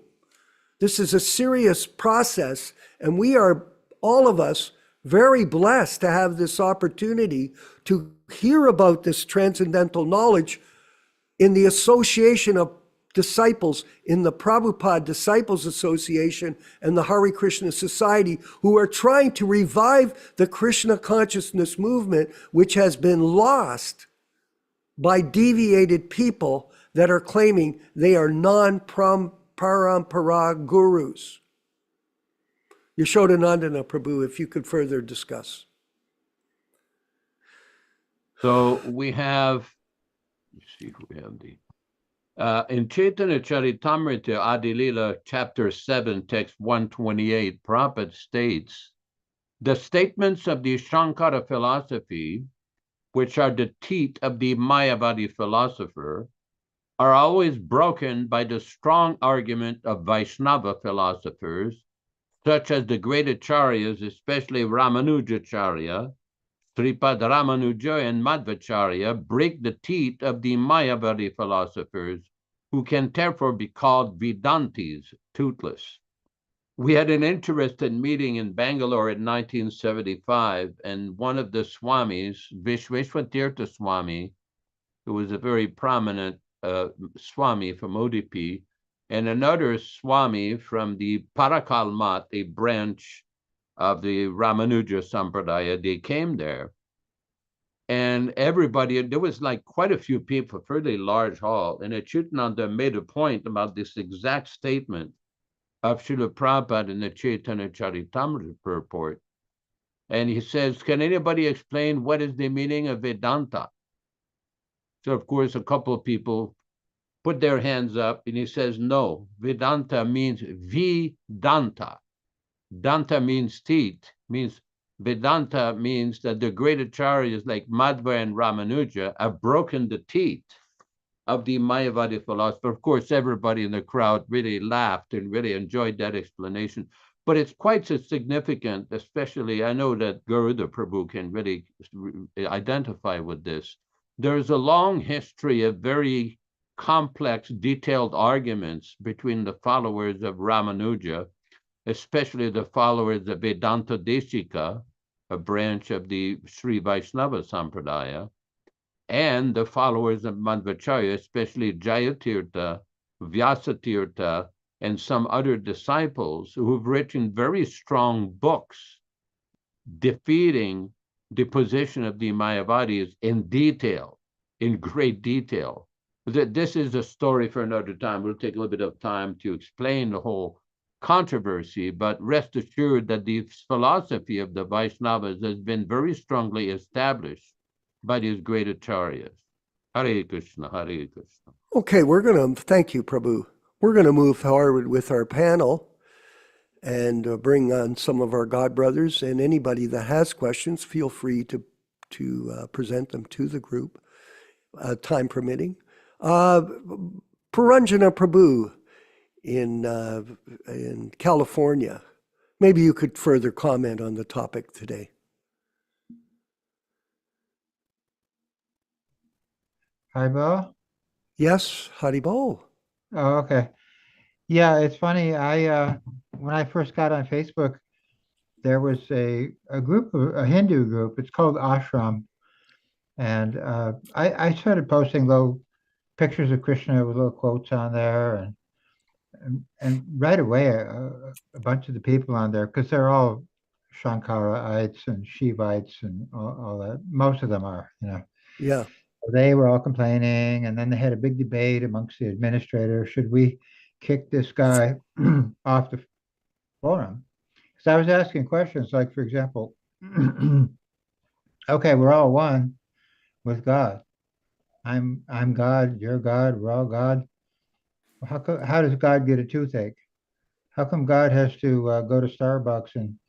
This is a serious process, and we are, all of us, very blessed to have this opportunity to hear about this transcendental knowledge in the association of disciples in the Prabhupada Disciples Association and the Hare Krishna Society, who are trying to revive the Krishna Consciousness movement, which has been lost by deviated people that are claiming they are non-parampara gurus. Yaśodā-nandana Prabhu, if you could further discuss. So we have, let's see if we have the, in Caitanya-caritāmṛta Adilila, chapter 7, text 128, Prabhupada states, the statements of the Shankara philosophy, which are the teeth of the Mayavadi philosopher, are always broken by the strong argument of Vaishnava philosophers, such as the great acharyas, especially Ramanujacharya, Sripad Ramanuja and Madhvacharya, break the teeth of the Mayavadi philosophers, who can therefore be called Vedantis, toothless. We had an interesting meeting in Bangalore in 1975, and one of the Swamis, Vishweshwatirtha Swami, who was a very prominent Swami from ODP, and another Swami from the Parakal Mat, a branch of the Ramanuja Sampradaya, they came there. And everybody, there was like quite a few people, a fairly large hall, and Nityānanda made a point about this exact statement of Srila Prabhupada in the Caitanya-caritāmṛta purport. And he says, can anybody explain what is the meaning of Vedanta? So, of course, a couple of people put their hands up, and he says, no, Vedanta means Vidanta. Danta means teeth, means Vedanta means that the great acharyas like Madhva and Ramanuja have broken the teeth of the Mayavadi philosopher. Of course, everybody in the crowd really laughed and really enjoyed that explanation. But it's quite significant, especially, I know that Garuda Prabhu can really identify with this. There's a long history of very complex, detailed arguments between the followers of Ramanuja, especially the followers of Vedanta Desika, a branch of the Sri Vaishnava Sampradaya, and the followers of Madhvacharya, especially Jayatirtha, Vyasatirtha, and some other disciples who have written very strong books defeating the position of the Mayavadis in detail, in great detail. This is a story for another time. We'll take a little bit of time to explain the whole controversy, but rest assured that the philosophy of the Vaishnavas has been very strongly established by these great acharyas. Hare Krishna, Hare Krishna. Okay, thank you, Prabhu. We're going to move forward with our panel and bring on some of our God brothers, and anybody that has questions, feel free to present them to the group, time permitting. Puranjana Prabhu in California, maybe you could further comment on the topic today. Haribo? Yes, Haribo. Oh, okay. Yeah, it's funny. When I first got on Facebook, there was a group, a Hindu group. It's called Ashram, and I started posting little pictures of Krishna with little quotes on there, and right away a bunch of the people on there, because they're all Shankaraites and Shivites and all that. Most of them are, Yeah. They were all complaining, and then they had a big debate amongst the administrator. Should we kick this guy off the forum? Because I was asking questions like, for example, okay, we're all one with God. I'm God, you're God, we're all God. How does God get a toothache? How come God has to go to Starbucks and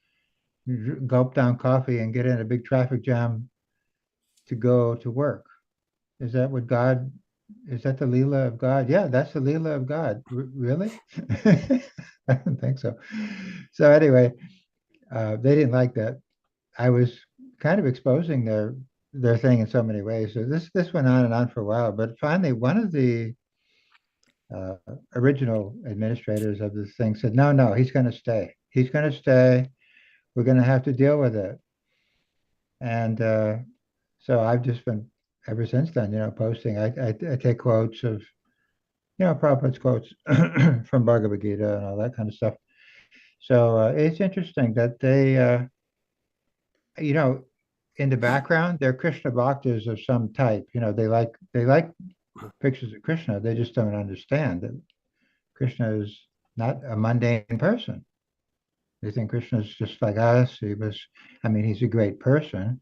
gulp down coffee and get in a big traffic jam to go to work? Is that the Leela of God? Yeah, that's the Leela of God. Really? I don't think so. So anyway, they didn't like that. I was kind of exposing their thing in so many ways. So this went on and on for a while. But finally, one of the original administrators of this thing said, no, he's going to stay. He's going to stay. We're going to have to deal with it. And so I've just been, ever since then, posting. I take quotes of, Prabhupada's quotes from Bhagavad Gita and all that kind of stuff. So it's interesting that they, in the background, they're Krishna bhaktas of some type. They like pictures of Krishna. They just don't understand that Krishna is not a mundane person. They think Krishna is just like us. He's a great person.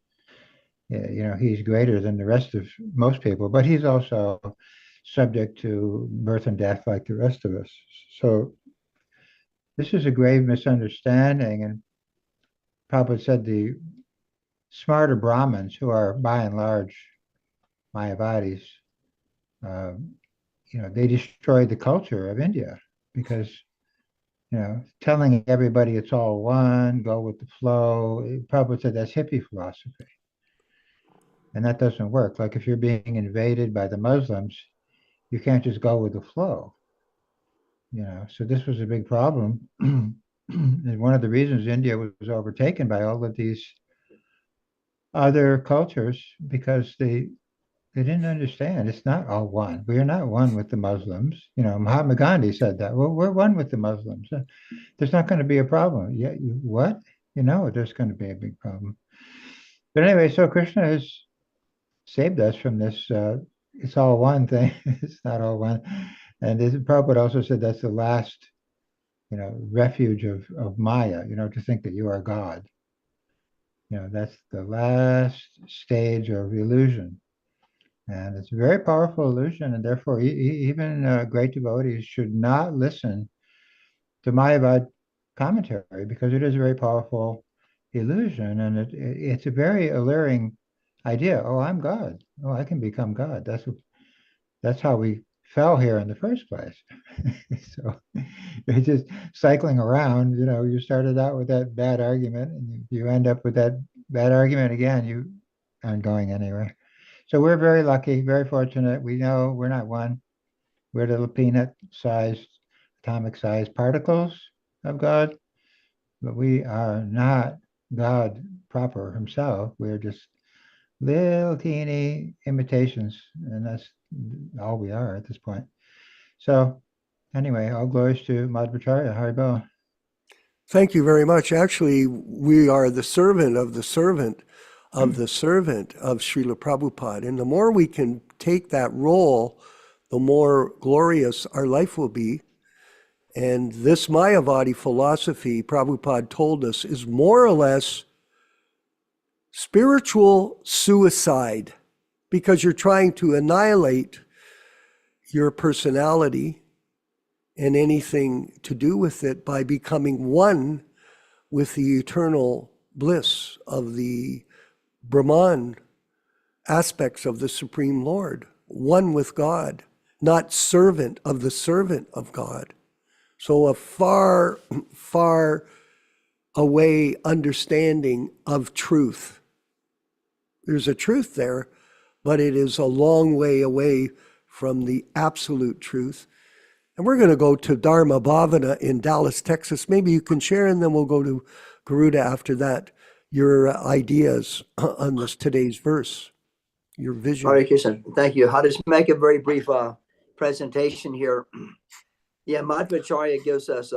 He's greater than the rest of most people, but he's also subject to birth and death like the rest of us. So this is a grave misunderstanding. And Prabhupada said the smarter Brahmins, who are by and large Mayavadis, they destroyed the culture of India because, telling everybody it's all one, go with the flow. Prabhupada said that's hippie philosophy. And that doesn't work. Like if you're being invaded by the Muslims, you can't just go with the flow. So this was a big problem. And one of the reasons India was overtaken by all of these other cultures, because they didn't understand. It's not all one. We are not one with the Muslims. Mahatma Gandhi said that. Well, we're one with the Muslims. There's not going to be a problem. Yeah, what? There's going to be a big problem. But anyway, so Krishna has saved us from this it's all one thing. It's not all one. And Prabhupada also said that's the last, refuge of Maya, to think that you are God. That's the last stage of illusion. And it's a very powerful illusion. And therefore, even great devotees should not listen to Mayavad commentary because it is a very powerful illusion. And it's a very alluring idea. Oh, I'm God. Oh, I can become God. That's how we fell here in the first place. So you're just cycling around. You started out with that bad argument, and you end up with that bad argument again. You aren't going anywhere. So we're very lucky, very fortunate. We know we're not one. We're little peanut-sized, atomic-sized particles of God, but we are not God proper himself. We're just little teeny imitations, and that's all we are at this point. So anyway, all glories to Madhvacharya. Haribol. Thank you very much. Actually, we are the servant of the servant of the servant of Srila Prabhupada. And the more we can take that role, the more glorious our life will be. And this Mayavadi philosophy, Prabhupada told us, is more or less spiritual suicide, because you're trying to annihilate your personality and anything to do with it by becoming one with the eternal bliss of the Brahman aspects of the Supreme Lord, one with God, not servant of the servant of God. So a far, far away understanding of truth. There's a truth there, but it is a long way away from the absolute truth. And we're going to go to Dharma Bhavana in Dallas, Texas. Maybe you can share, and then we'll go to Garuda after that, your ideas on this today's verse, your vision. Hare Krishna. Thank you. I'll just make a very brief presentation here. Yeah, Madhvacharya gives us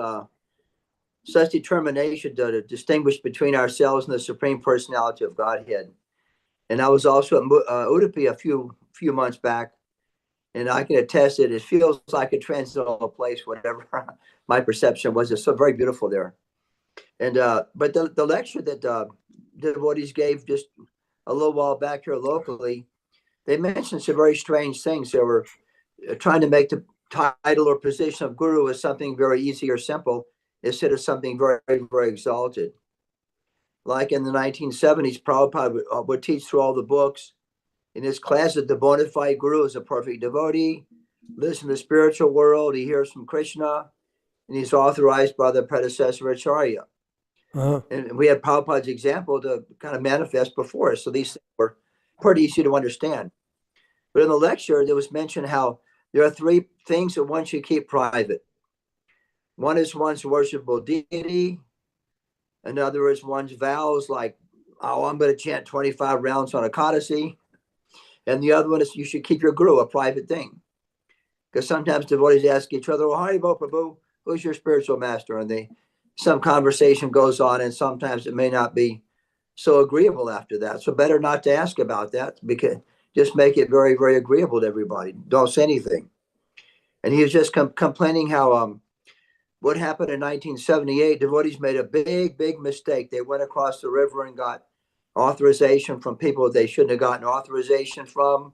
such determination to distinguish between ourselves and the Supreme Personality of Godhead. And I was also at Udupi a few months back, and I can attest that it feels like a transcendental place, whatever my perception was. It's so very beautiful there. And but the lecture that the devotees gave just a little while back here locally, they mentioned some very strange things. They were trying to make the title or position of guru as something very easy or simple instead of something very, very exalted. Like in the 1970s, Prabhupada would teach through all the books. In his class, that the bona fide guru is a perfect devotee, lives in the spiritual world, he hears from Krishna, and he's authorized by the predecessor Acharya. And we had Prabhupada's example to kind of manifest before us. So these things were pretty easy to understand. But in the lecture, there was mentioned how There are three things that one should keep private. One is one's worshipable deity. Another is one's vows, like, oh, I'm going to chant 25 rounds on Ekadasi. And the other one is you should keep your guru a private thing. Because sometimes devotees ask each other, well, Haribo Prabhu, who's your spiritual master? And some conversation goes on, and sometimes it may not be so agreeable after that. So better not to ask about that, because just make it very, very agreeable to everybody. Don't say anything. And he was just complaining how what happened in 1978, devotees made a big, big mistake. They went across the river and got authorization from people they shouldn't have gotten authorization from.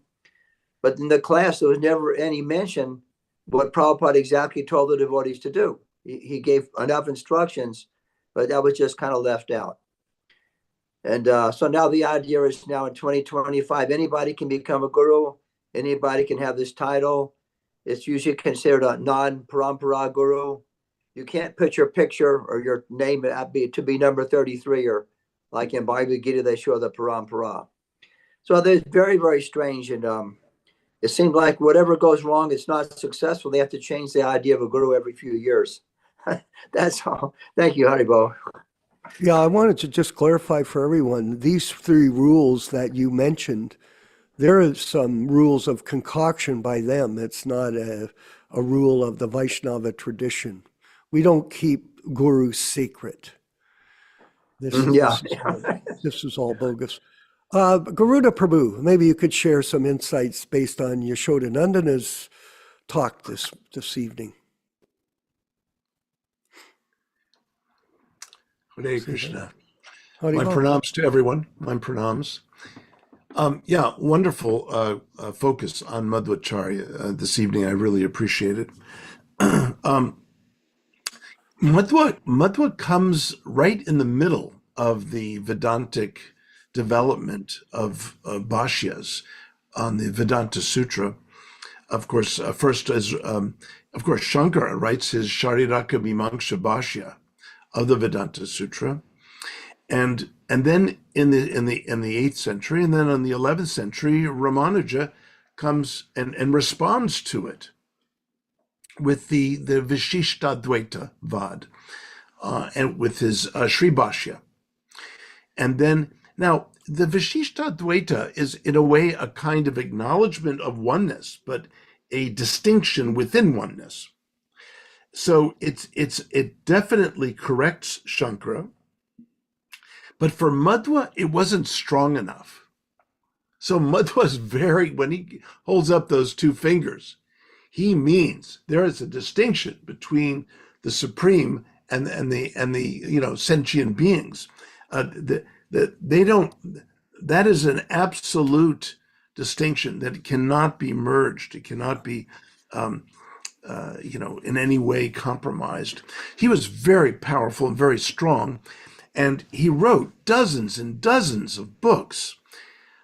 But in the class, there was never any mention what Prabhupada exactly told the devotees to do. He gave enough instructions, but that was just kind of left out. And so now the idea is now in 2025, anybody can become a guru. Anybody can have this title. It's usually considered a non-parampara guru. You can't put your picture or your name to be number 33, or like in Bhagavad Gita, they show the parampara. So they're very, very strange. And it seems like whatever goes wrong, it's not successful. They have to change the idea of a guru every few years. That's all. Thank you, Haribo. Yeah, I wanted to just clarify for everyone, these three rules that you mentioned, there are some rules of concoction by them. It's not a rule of the Vaishnava tradition. We don't keep gurus secret. This is all bogus. Garuda Prabhu, maybe you could share some insights based on Yaśodā-nandana's talk this evening. Hare Krishna. My pranams to everyone. My pranams. Yeah, wonderful focus on Madhvacharya this evening. I really appreciate it. Madhva comes right in the middle of the Vedantic development of Bhashyas on the Vedanta Sutra. Of course, first as Shankara writes his Shariraka Mīmaṁsa Bhashya of the Vedanta Sutra, and then in the 8th century, and then in the 11th century, Ramanuja comes and responds to it with the Vishishtadvaita Vad, and with his Sri Bhashya. And then, now, the Vishishtadvaita is in a way a kind of acknowledgement of oneness, but a distinction within oneness. So it definitely corrects Shankara, but for Madhva, it wasn't strong enough. So Madhva's when he holds up those two fingers, he means there is a distinction between the supreme and the sentient beings. That is an absolute distinction that cannot be merged. It cannot be in any way compromised. He was very powerful and very strong, and he wrote dozens and dozens of books.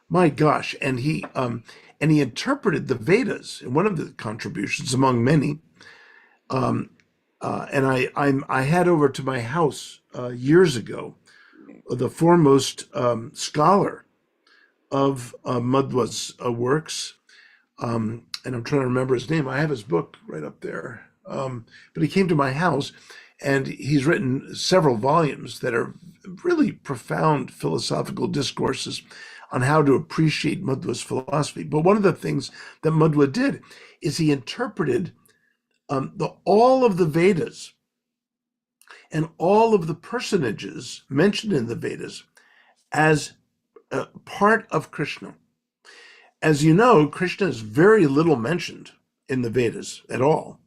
My gosh, and he interpreted the Vedas in one of the contributions among many. And I had over to my house years ago the foremost scholar of Madhva's works. And I'm trying to remember his name. I have his book right up there. But he came to my house, and he's written several volumes that are really profound philosophical discourses on how to appreciate Madhva's philosophy. But one of the things that Madhva did is he interpreted all of the Vedas and all of the personages mentioned in the Vedas as part of Krishna. As you know, Krishna is very little mentioned in the Vedas at all.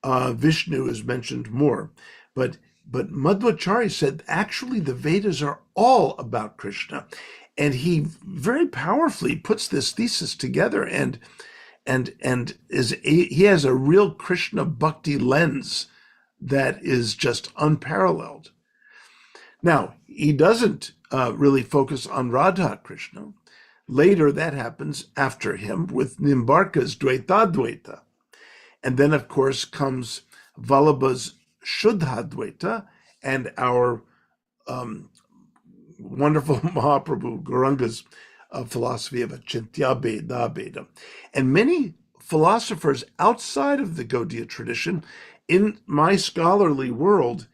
Vishnu is mentioned more, but Madhvacharya said actually the Vedas are all about Krishna, and he very powerfully puts this thesis together, and he has a real Krishna bhakti lens that is just unparalleled. Now, he doesn't really focus on Radha Krishna. Later, that happens after him with Nimbarka's Dvaita-dvaita. And then, of course, comes Vallabha's Shuddha-dvaita and our wonderful Mahaprabhu Gauranga's philosophy of Achintya Bheda Bheda. And many philosophers outside of the Gaudiya tradition, in my scholarly world,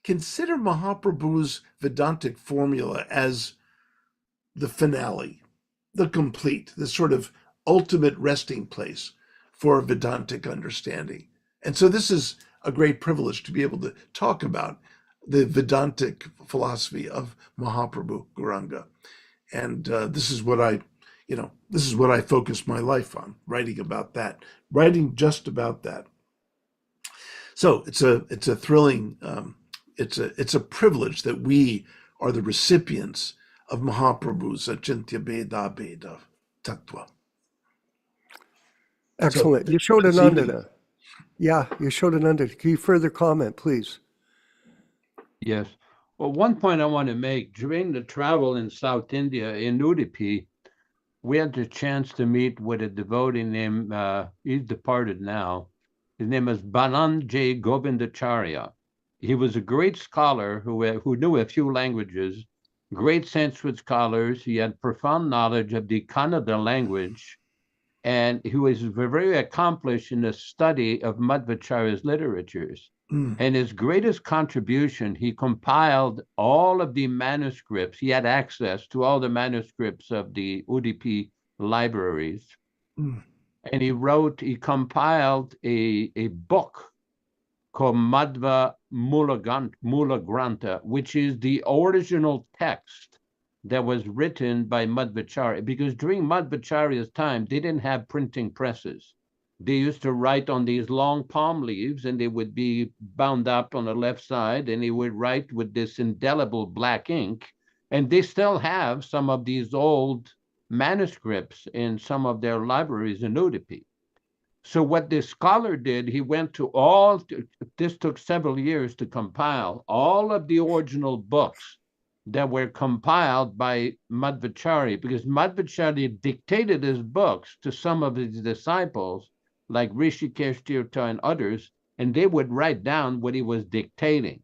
consider Mahaprabhu's Vedantic formula as the finale, the complete, the sort of ultimate resting place for Vedantic understanding. And so this is a great privilege to be able to talk about the Vedantic philosophy of Mahaprabhu Gauranga. And this is what I focus my life on, writing about that, writing just about that. So it's a thrilling, it's a privilege that we are the recipients of Mahaprabhu's Achintya Bheda Bheda Tattva. Excellent. So, Yaśodā-nandana. Yeah, Yaśodā-nandana. Can you further comment, please? Yes. Well, one point I want to make, during the travel in South India, in Udupi, we had the chance to meet with a devotee named, he's departed now. His name is Bananjay Govindacharya. He was a great scholar who knew a few languages, great Sanskrit scholars. He had profound knowledge of the Kannada language, and he was very accomplished in the study of Madhvacharya's literatures. And his greatest contribution, he compiled all of the manuscripts. He had access to all the manuscripts of the Udupi libraries. And he compiled a book called Madhva Mula Grantha, which is the original text that was written by Madhvacharya, because during Madhvacharya's time, they didn't have printing presses. They used to write on these long palm leaves, and they would be bound up on the left side, and he would write with this indelible black ink. And they still have some of these old manuscripts in some of their libraries in Udupi. So what this scholar did, he went to this took several years to compile all of the original books that were compiled by Madhvacharya, because Madhvacharya dictated his books to some of his disciples, like Rishikesh Tirtha and others, and they would write down what he was dictating.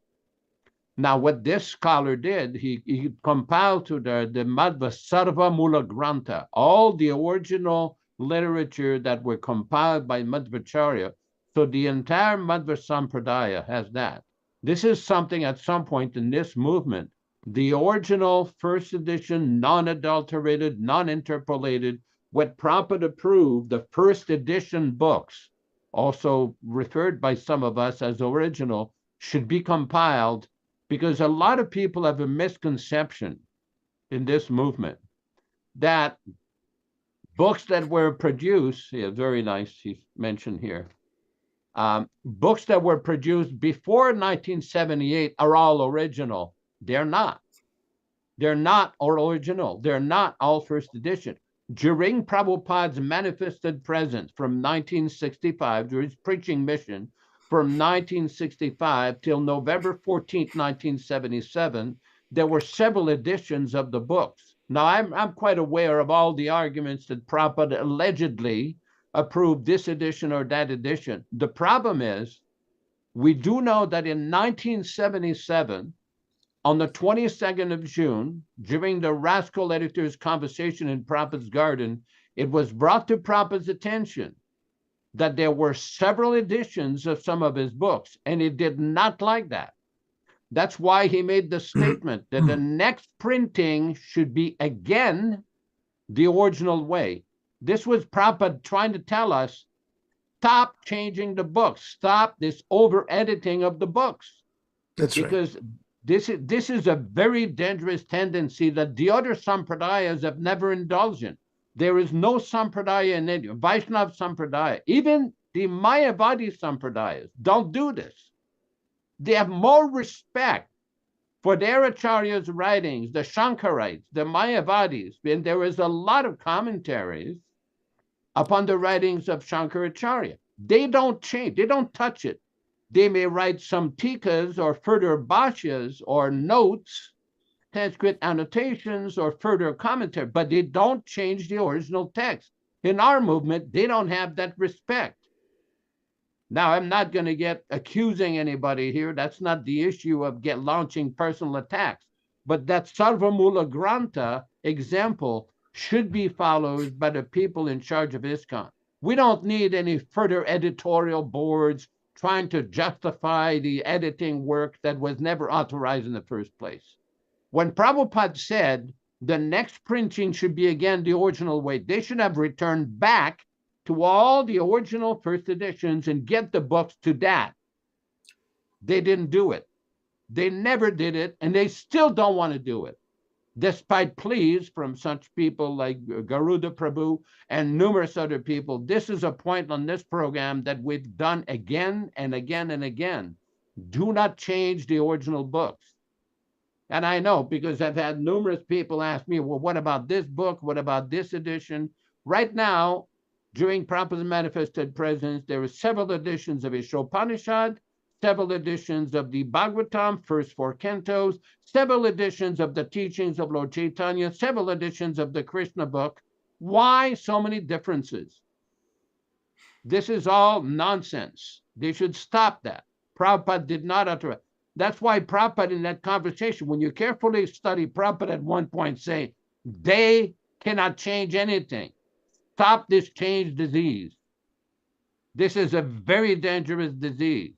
Now, what this scholar did, he compiled to the Madhva Sarva Mula Grantha, all the original literature that were compiled by Madhvacharya. So the entire Madhva Sampradaya has that. This is something at some point in this movement, the original first edition, non-adulterated, non-interpolated, what Prabhupada approved, the first edition books, also referred by some of us as original, should be compiled, because a lot of people have a misconception in this movement that books that were produced, yeah, very nice, he's mentioned here, books that were produced before 1978 are all original. They're not. They're not all original. They're not all first edition. During Prabhupada's manifested presence from 1965, during his preaching mission, from 1965 till November 14th, 1977, there were several editions of the books. Now, I'm quite aware of all the arguments that Prabhupada allegedly approved this edition or that edition. The problem is, we do know that in 1977, on the 22nd of June, during the Rascal editor's conversation in Prabhupada's garden, it was brought to Prabhupada's attention that there were several editions of some of his books, and he did not like that. That's why he made the statement that the next printing should be again the original way. This was Prabhupada trying to tell us, stop changing the books, stop this over-editing of the books. That's right. Because this is a very dangerous tendency that the other sampradayas have never indulged in. There is no sampradaya in India, Vaishnava sampradaya, even the Mayavadi sampradayas don't do this. They have more respect for their acharyas' writings, the Shankarites, the Mayavadis, and there is a lot of commentaries upon the writings of Shankaracharya. They don't change, they don't touch it. They may write some tikas or further bhashyas or notes, Sanskrit annotations or further commentary, but they don't change the original text. In our movement, they don't have that respect. Now, I'm not going to get accusing anybody here. That's not the issue of launching personal attacks. But that Sarvamula Grantha example should be followed by the people in charge of ISKCON. We don't need any further editorial boards trying to justify the editing work that was never authorized in the first place. When Prabhupada said the next printing should be again the original way, they should have returned back to all the original first editions and get the books to that. They didn't do it. They never did it, and they still don't want to do it, despite pleas from such people like Garuda Prabhu and numerous other people. This is a point on this program that we've done again and again and again. Do not change the original books. And I know, because I've had numerous people ask me, well, what about this book? What about this edition? Right now, during Prabhupada's manifested presence, there are several editions of Ishopanishad, several editions of the Bhagavatam, first 4 cantos, several editions of the teachings of Lord Chaitanya, several editions of the Krishna book. Why so many differences? This is all nonsense. They should stop that. Prabhupada did not utter it. That's why Prabhupada in that conversation, when you carefully study, Prabhupada at one point say, they cannot change anything. Stop this change disease. This is a very dangerous disease.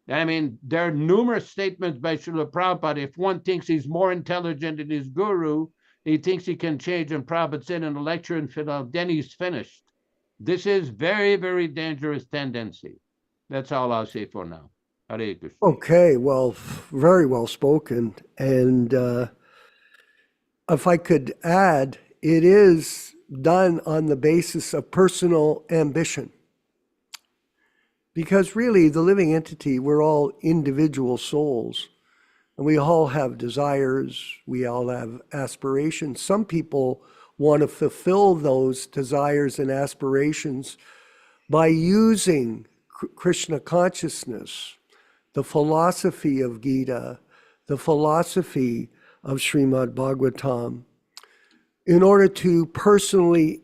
I mean, there are numerous statements by Srila Prabhupada. If one thinks he's more intelligent than his guru, he thinks he can change, and Prabhupada said in a lecture in Philadelphia, then he's finished. This is very, very dangerous tendency. That's all I'll say for now. Hare Krishna. Okay, well, very well spoken. And if I could add, it is done on the basis of personal ambition. Because really, the living entity, we're all individual souls. And we all have desires. We all have aspirations. Some people want to fulfill those desires and aspirations by using Krishna consciousness, the philosophy of Gita, the philosophy of Srimad Bhagavatam, in order to personally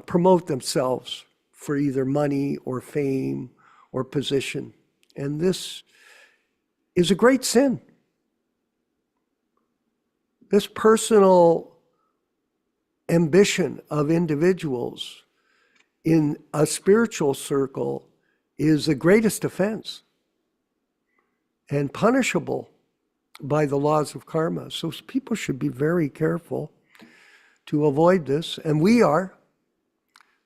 promote themselves for either money or fame or position. And this is a great sin. This personal ambition of individuals in a spiritual circle is the greatest offense and punishable by the laws of karma. So people should be very careful to avoid this. And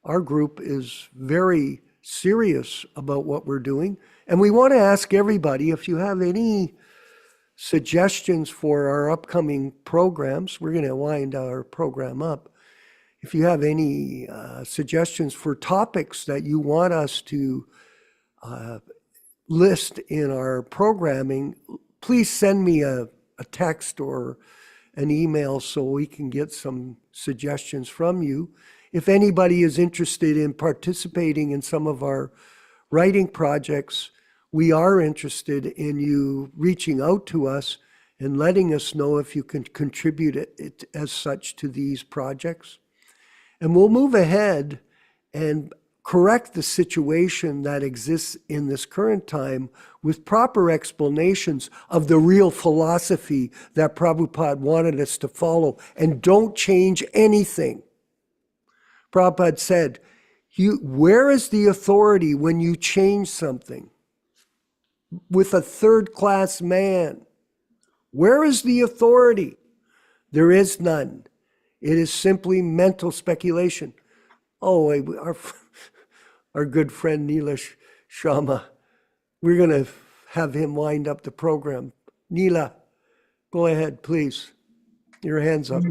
our group is very serious about what we're doing. And we want to ask everybody, if you have any suggestions for our upcoming programs, we're going to wind our program up. If you have any suggestions for topics that you want us to list in our programming, please send me a text or an email so we can get some suggestions from you. If anybody is interested in participating in some of our writing projects, we are interested in you reaching out to us and letting us know if you can contribute it as such to these projects. And we'll move ahead and correct the situation that exists in this current time with proper explanations of the real philosophy that Prabhupada wanted us to follow, and don't change anything. Prabhupada said, where is the authority when you change something with a third-class man? Where is the authority? There is none. It is simply mental speculation. Oh, our good friend Neela Sharma, we're going to have him wind up the program. Neela, go ahead, please. Your hand's up.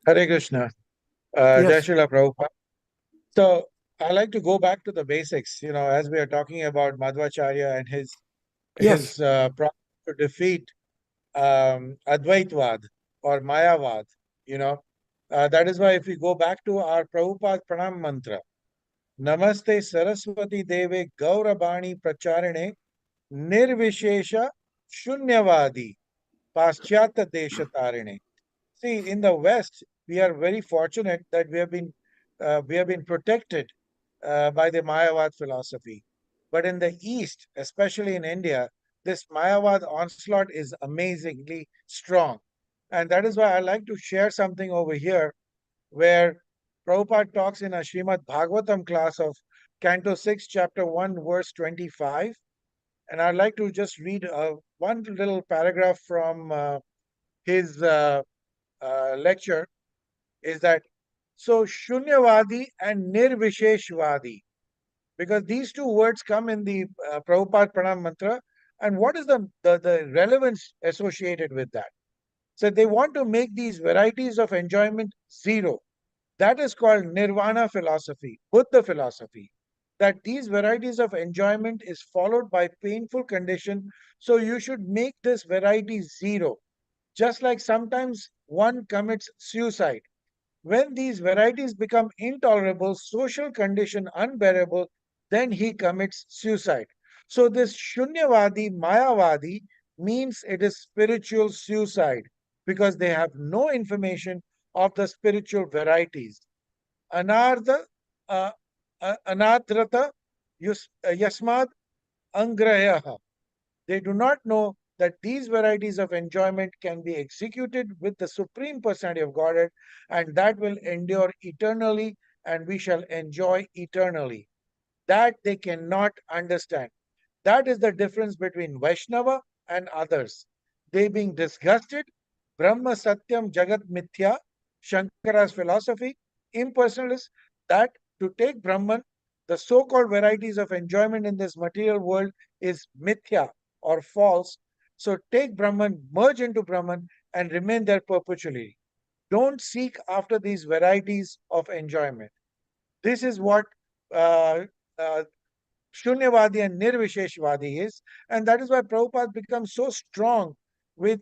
Hare Krishna. Yes. Jai Srila Prabhupada. So I like to go back to the basics, as we are talking about Madhvacharya and his problem to defeat Advaitvad or Mayavad, that is why if we go back to our Prabhupada Pranam Mantra, Namaste Saraswati Deve Gaurabani Pracharine Nirvishesha Shunyavadi Paschyata Deshatarine. See, in the West, we are very fortunate that we have been protected by the Mayavad philosophy. But in the East, especially in India, this Mayavad onslaught is amazingly strong. And that is why I like to share something over here where Prabhupada talks in a Srimad Bhagavatam class of Canto 6, Chapter 1, verse 25. And I'd like to just read one little paragraph from his lecture, is that, so Shunyavadi and Nirvisheshvadi, because these two words come in the Prabhupada Pranam Mantra, and what is the relevance associated with that? So they want to make these varieties of enjoyment zero. That is called Nirvana philosophy, Buddha philosophy, that these varieties of enjoyment is followed by painful condition. So you should make this variety zero. Just like sometimes one commits suicide. When these varieties become intolerable, social condition unbearable, then he commits suicide. So this Shunyavadi, Mayavadi means it is spiritual suicide because they have no information of the spiritual varieties. Anartha, Anadrata, Yasmad, Angrayaha. They do not know that these varieties of enjoyment can be executed with the Supreme Personality of Godhead, and that will endure eternally, and we shall enjoy eternally. That they cannot understand. That is the difference between Vaishnava and others. They being disgusted, Brahma Satyam Jagat Mithya, Shankara's philosophy, impersonalist, that to take Brahman, the so-called varieties of enjoyment in this material world is mithya or false. So take Brahman, merge into Brahman, and remain there perpetually. Don't seek after these varieties of enjoyment. This is what Shunyavadi and Nirvisheshvadi is, and that is why Prabhupada becomes so strong with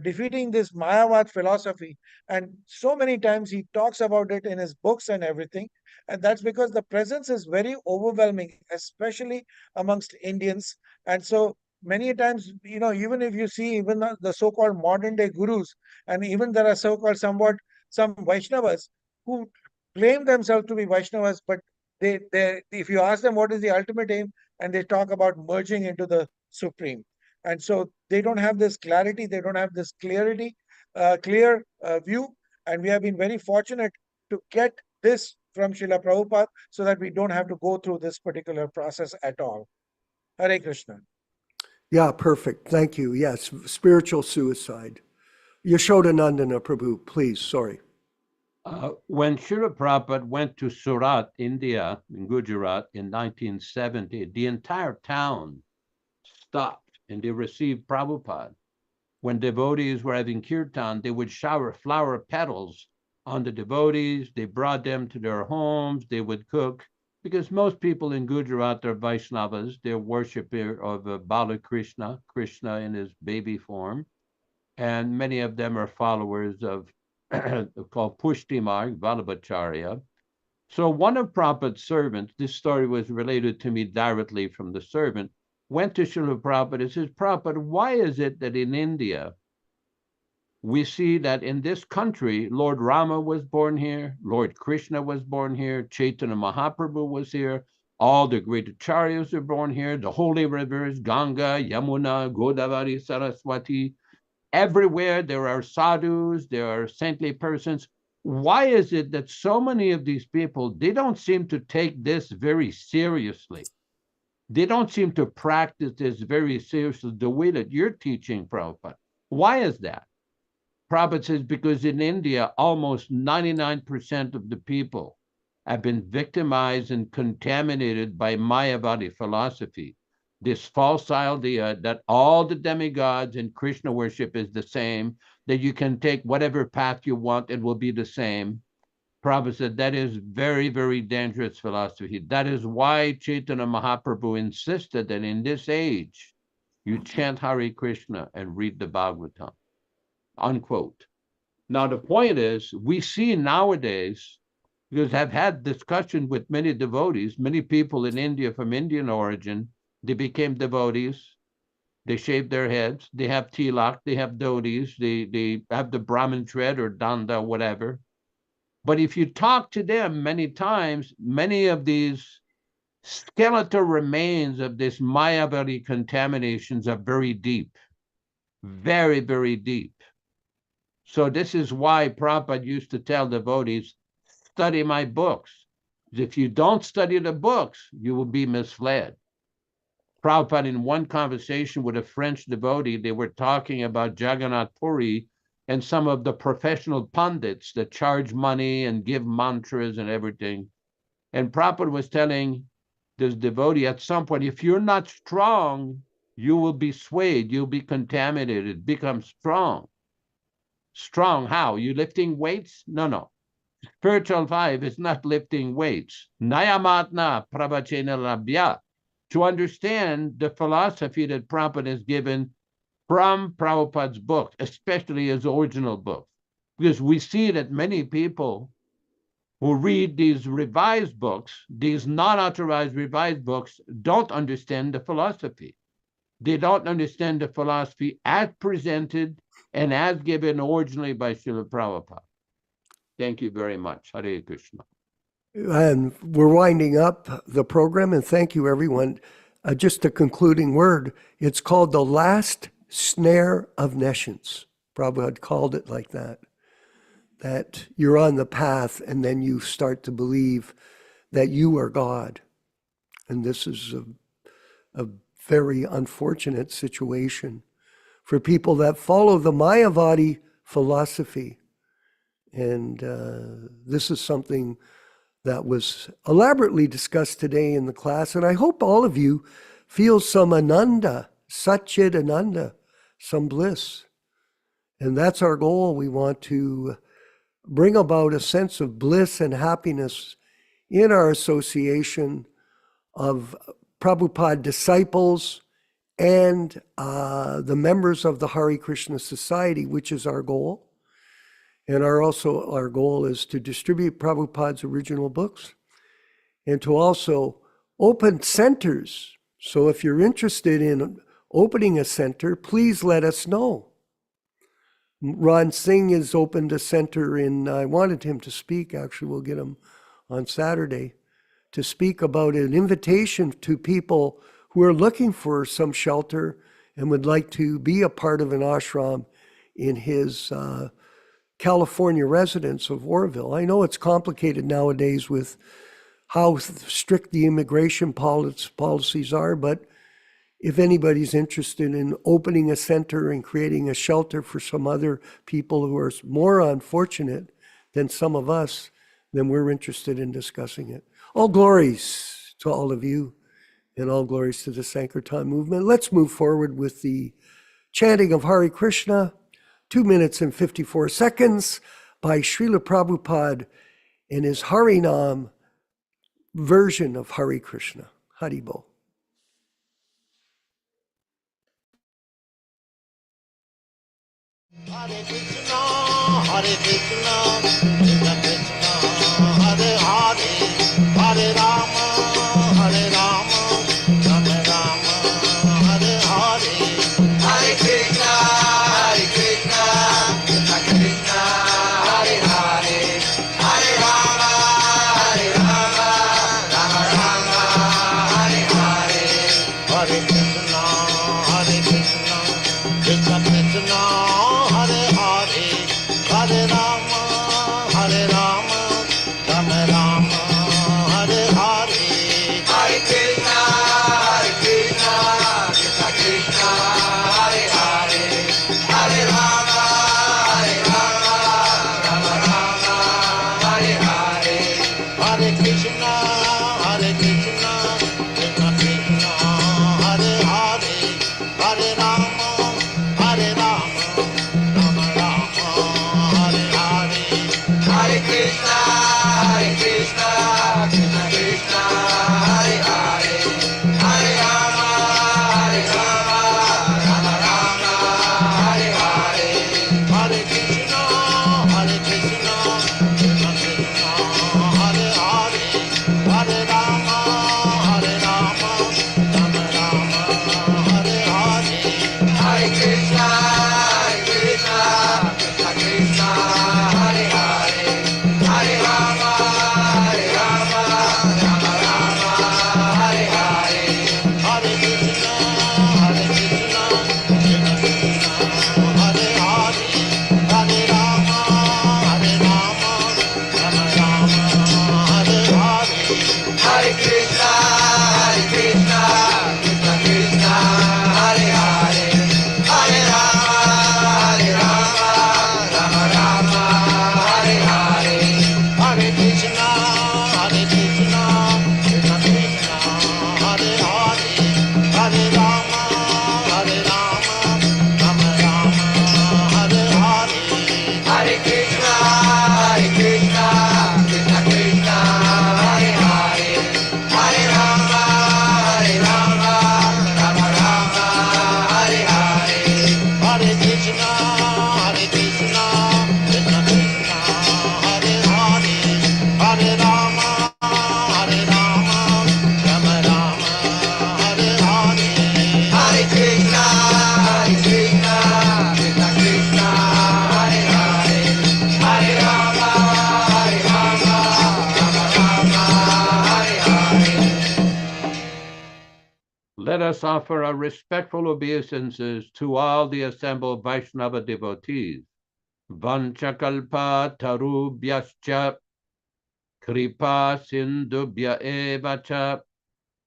defeating this Mayavad philosophy. And so many times he talks about it in his books and everything. And that's because the presence is very overwhelming, especially amongst Indians. And so many times, even if you see even the so-called modern day gurus, and even there are so-called some Vaishnavas who claim themselves to be Vaishnavas, but if you ask them what is the ultimate aim, and they talk about merging into the Supreme. And so they don't have this clarity, they don't have this clear view. And we have been very fortunate to get this from Srila Prabhupada so that we don't have to go through this particular process at all. Hare Krishna. Yeah, perfect. Thank you. Yes, spiritual suicide. Yaśodā-nandana Prabhu, please, sorry. When Srila Prabhupada went to Surat, India, in Gujarat in 1970, the entire town stopped and they received Prabhupada. When devotees were having kirtan, they would shower flower petals on the devotees. They brought them to their homes. They would cook, because most people in Gujarat are Vaishnavas. They're worshippers of Balakrishna, Krishna in his baby form. And many of them are followers of called Pushti Marg, Vallabhacharya. So one of Prabhupada's servants, this story was related to me directly from the servant, went to Srila Prabhupada and says, Prabhupada, why is it that in India, we see that in this country, Lord Rama was born here, Lord Krishna was born here, Chaitanya Mahaprabhu was here, all the great acharyas are born here, the holy rivers, Ganga, Yamuna, Godavari, Saraswati, everywhere there are sadhus, there are saintly persons. Why is it that so many of these people, they don't seem to take this very seriously? They don't seem to practice this very seriously the way that you're teaching, Prabhupada. Why is that? Prabhupada says, because in India, almost 99% of the people have been victimized and contaminated by Mayavadi philosophy. This false idea that all the demigods in Krishna worship is the same, that you can take whatever path you want, it will be the same. Prabhupada said that is very, very dangerous philosophy. That is why Chaitanya Mahaprabhu insisted that in this age, you chant Hare Krishna and read the Bhagavatam, unquote. Now, the point is, we see nowadays, because I've had discussion with many devotees, many people in India from Indian origin, they became devotees, they shaved their heads, they have tilak, they have dhotis, they have the Brahmin thread or danda, whatever. But if you talk to them many times, many of these skeletal remains of this Mayavadi contaminations are very deep, very, very deep. So this is why Prabhupada used to tell devotees, study my books. If you don't study the books, you will be misled. Prabhupada, in one conversation with a French devotee, they were talking about Jagannath Puri and some of the professional pundits that charge money and give mantras and everything. And Prabhupada was telling this devotee at some point, if you're not strong, you will be swayed, you'll be contaminated, become strong. Strong how? You lifting weights? No. Spiritual life is not lifting weights. Nayamatna pravachena labhya. To understand the philosophy that Prabhupada has given from Prabhupada's book, especially his original book. Because we see that many people who read these revised books, these non-authorized revised books, don't understand the philosophy. They don't understand the philosophy as presented and as given originally by Srila Prabhupada. Thank you very much. Hare Krishna. And we're winding up the program, and thank you, everyone. Just a concluding word. It's called the last snare of nescience. Prabhupada called it like that. That you're on the path, and then you start to believe that you are God. And this is a very unfortunate situation for people that follow the Mayavadi philosophy. And this is something that was elaborately discussed today in the class. And I hope all of you feel some ananda, satchit ananda, some bliss. And that's our goal. We want to bring about a sense of bliss and happiness in our association of Prabhupada disciples and the members of the Hare Krishna Society, which is our goal. And our goal is to distribute Prabhupada's original books and to also open centers. So if you're interested in opening a center, please let us know. Ron Singh has opened a center I wanted him to speak, actually, we'll get him on Saturday, to speak about an invitation to people who are looking for some shelter and would like to be a part of an ashram in his California residence of Oroville. I know it's complicated nowadays with how strict the immigration policies are, but if anybody's interested in opening a center and creating a shelter for some other people who are more unfortunate than some of us, then we're interested in discussing it. All glories to all of you, and all glories to the Sankirtan movement. Let's move forward with the chanting of Hare Krishna, 2 minutes and 54 seconds by Srila Prabhupada in his Harinam version of Hare Krishna. Haribol. Hare Krishna, Hare Krishna, Krishna Krishna, Hare Hare, Hare Rama, Hare Rama, Rama Rama, Hare Hare. Hare Krishna, Hare Krishna, Krishna Krishna, Hare Hare, Hare Rama, Hare Rama, Rama Rama, Hare Hare. Hare Krishna, Hare Krishna, Krishna Krishna, Hare Rama, Hare let us offer our respectful obeisances to all the assembled Vaishnava devotees. Vanchakalpa tarubhyascha kripa sindubhya evacha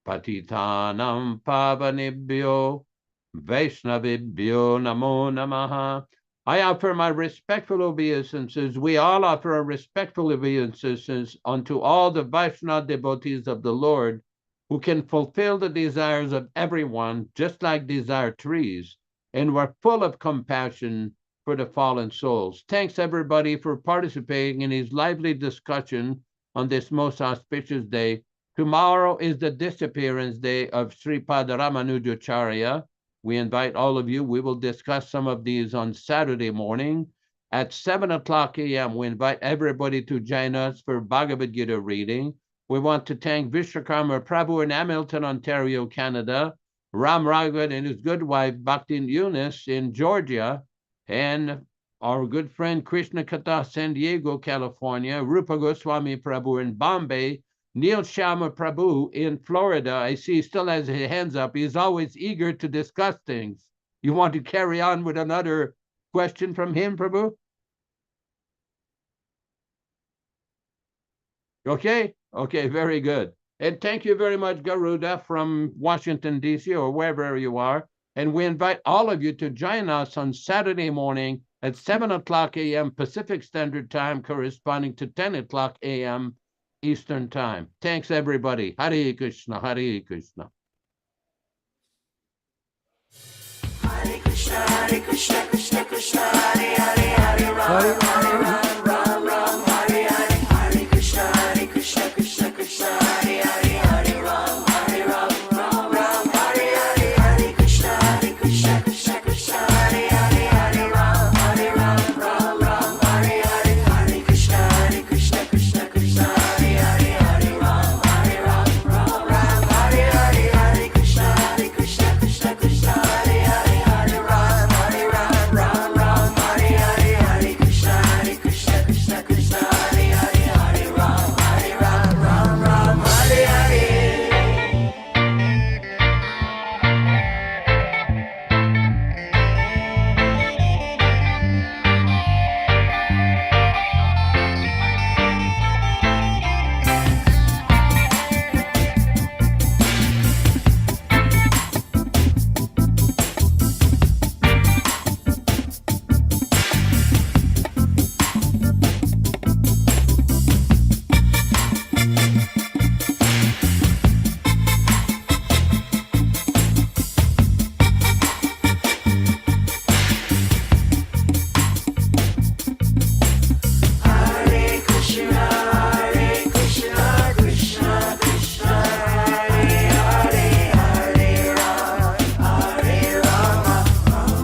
patitanam pavanibhyo Vaishnavibhyo namo namaha. I offer my respectful obeisances. We all offer our respectful obeisances unto all the Vaishnava devotees of the Lord who can fulfill the desires of everyone, just like desire trees, and we're full of compassion for the fallen souls. Thanks everybody for participating in his lively discussion on this most auspicious day. Tomorrow is the disappearance day of Sripada Ramanujacharya. We invite all of you. We will discuss some of these on Saturday morning at 7 o'clock a.m. We invite everybody to join us for Bhagavad Gita reading. We want to thank Vishwakarma Prabhu in Hamilton, Ontario, Canada, Ram Raghavan and his good wife, Bhakti Eunice in Georgia, and our good friend Krishna Katha, San Diego, California, Rupa Goswami Prabhu in Bombay, Neil Shama Prabhu in Florida. I see he still has his hands up. He's always eager to discuss things. You want to carry on with another question from him, Prabhu? Okay? Okay, very good. And thank you very much, Garuda, from Washington, D.C., or wherever you are. And we invite all of you to join us on Saturday morning at 7 o'clock a.m. Pacific Standard Time, corresponding to 10 o'clock a.m. Eastern Time. Thanks, everybody. Hare Krishna, Hare Krishna. Hare Krishna, Hare Krishna, Krishna Krishna, Hare Hare, Hare Ram, Hare Ram, Ram Ram, Hare Hare. Hare Krishna, Hare Krishna, Krishna Krishna, Hare Hare, Hare Ram, Hare Ram, Ram Ram, Hare Hare. Hare Krishna, Hare Krishna, Krishna Krishna, Hare Hare, Hare Ram, Hare Ram, Ram Ram, Hare Hare. Hare Krishna, Hare Krishna, Krishna Krishna, Hare Hare, Hare Ram, Hare Ram, Ram Ram, Hare Hare. Hare Krishna, Hare Krishna, Krishna Krishna, Hare Hare, Hare Ram, Hare Ram, Ram Ram, Hare Hare. Hare Krishna, Hare Krishna, Krishna Krishna, Hare Hare, Hare Ram, Hare Ram, Ram Ram, Hare Hare. Hare Krishna, Hare Krishna, Krishna Krishna, Hare Hare, Hare Rama, Hare Rama, Rama Rama, Hare Hare. Hare Krishna, Krishna Krishna, Hare Hare, Hare Ram, Hare Ram, Ram Ram, Hare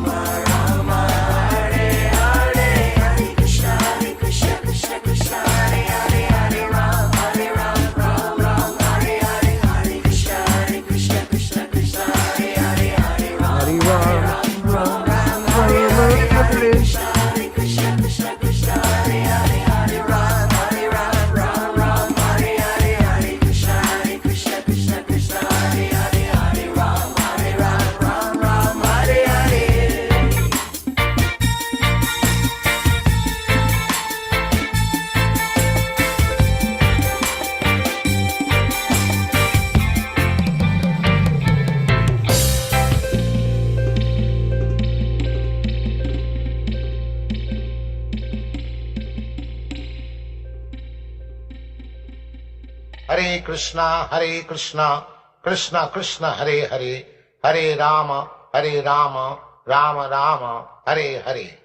Hare. Hare Krishna, Krishna Krishna, Hare Hare, Hare Ram, Hare Ram, Ram Ram, Hare Hare. Hare Krishna, Krishna Krishna, Hare Hare, Hare Ram, Hare Ram, Ram Ram, Hare Hare. Hare Krishna, Krishna Krishna, Hare Hare, Hare Ram, Hare Ram, Ram Ram, Hare Hare. Hare Krishna, Krishna Krishna, Hare Hare, Hare Rama, Rama Rama, Hare Hare.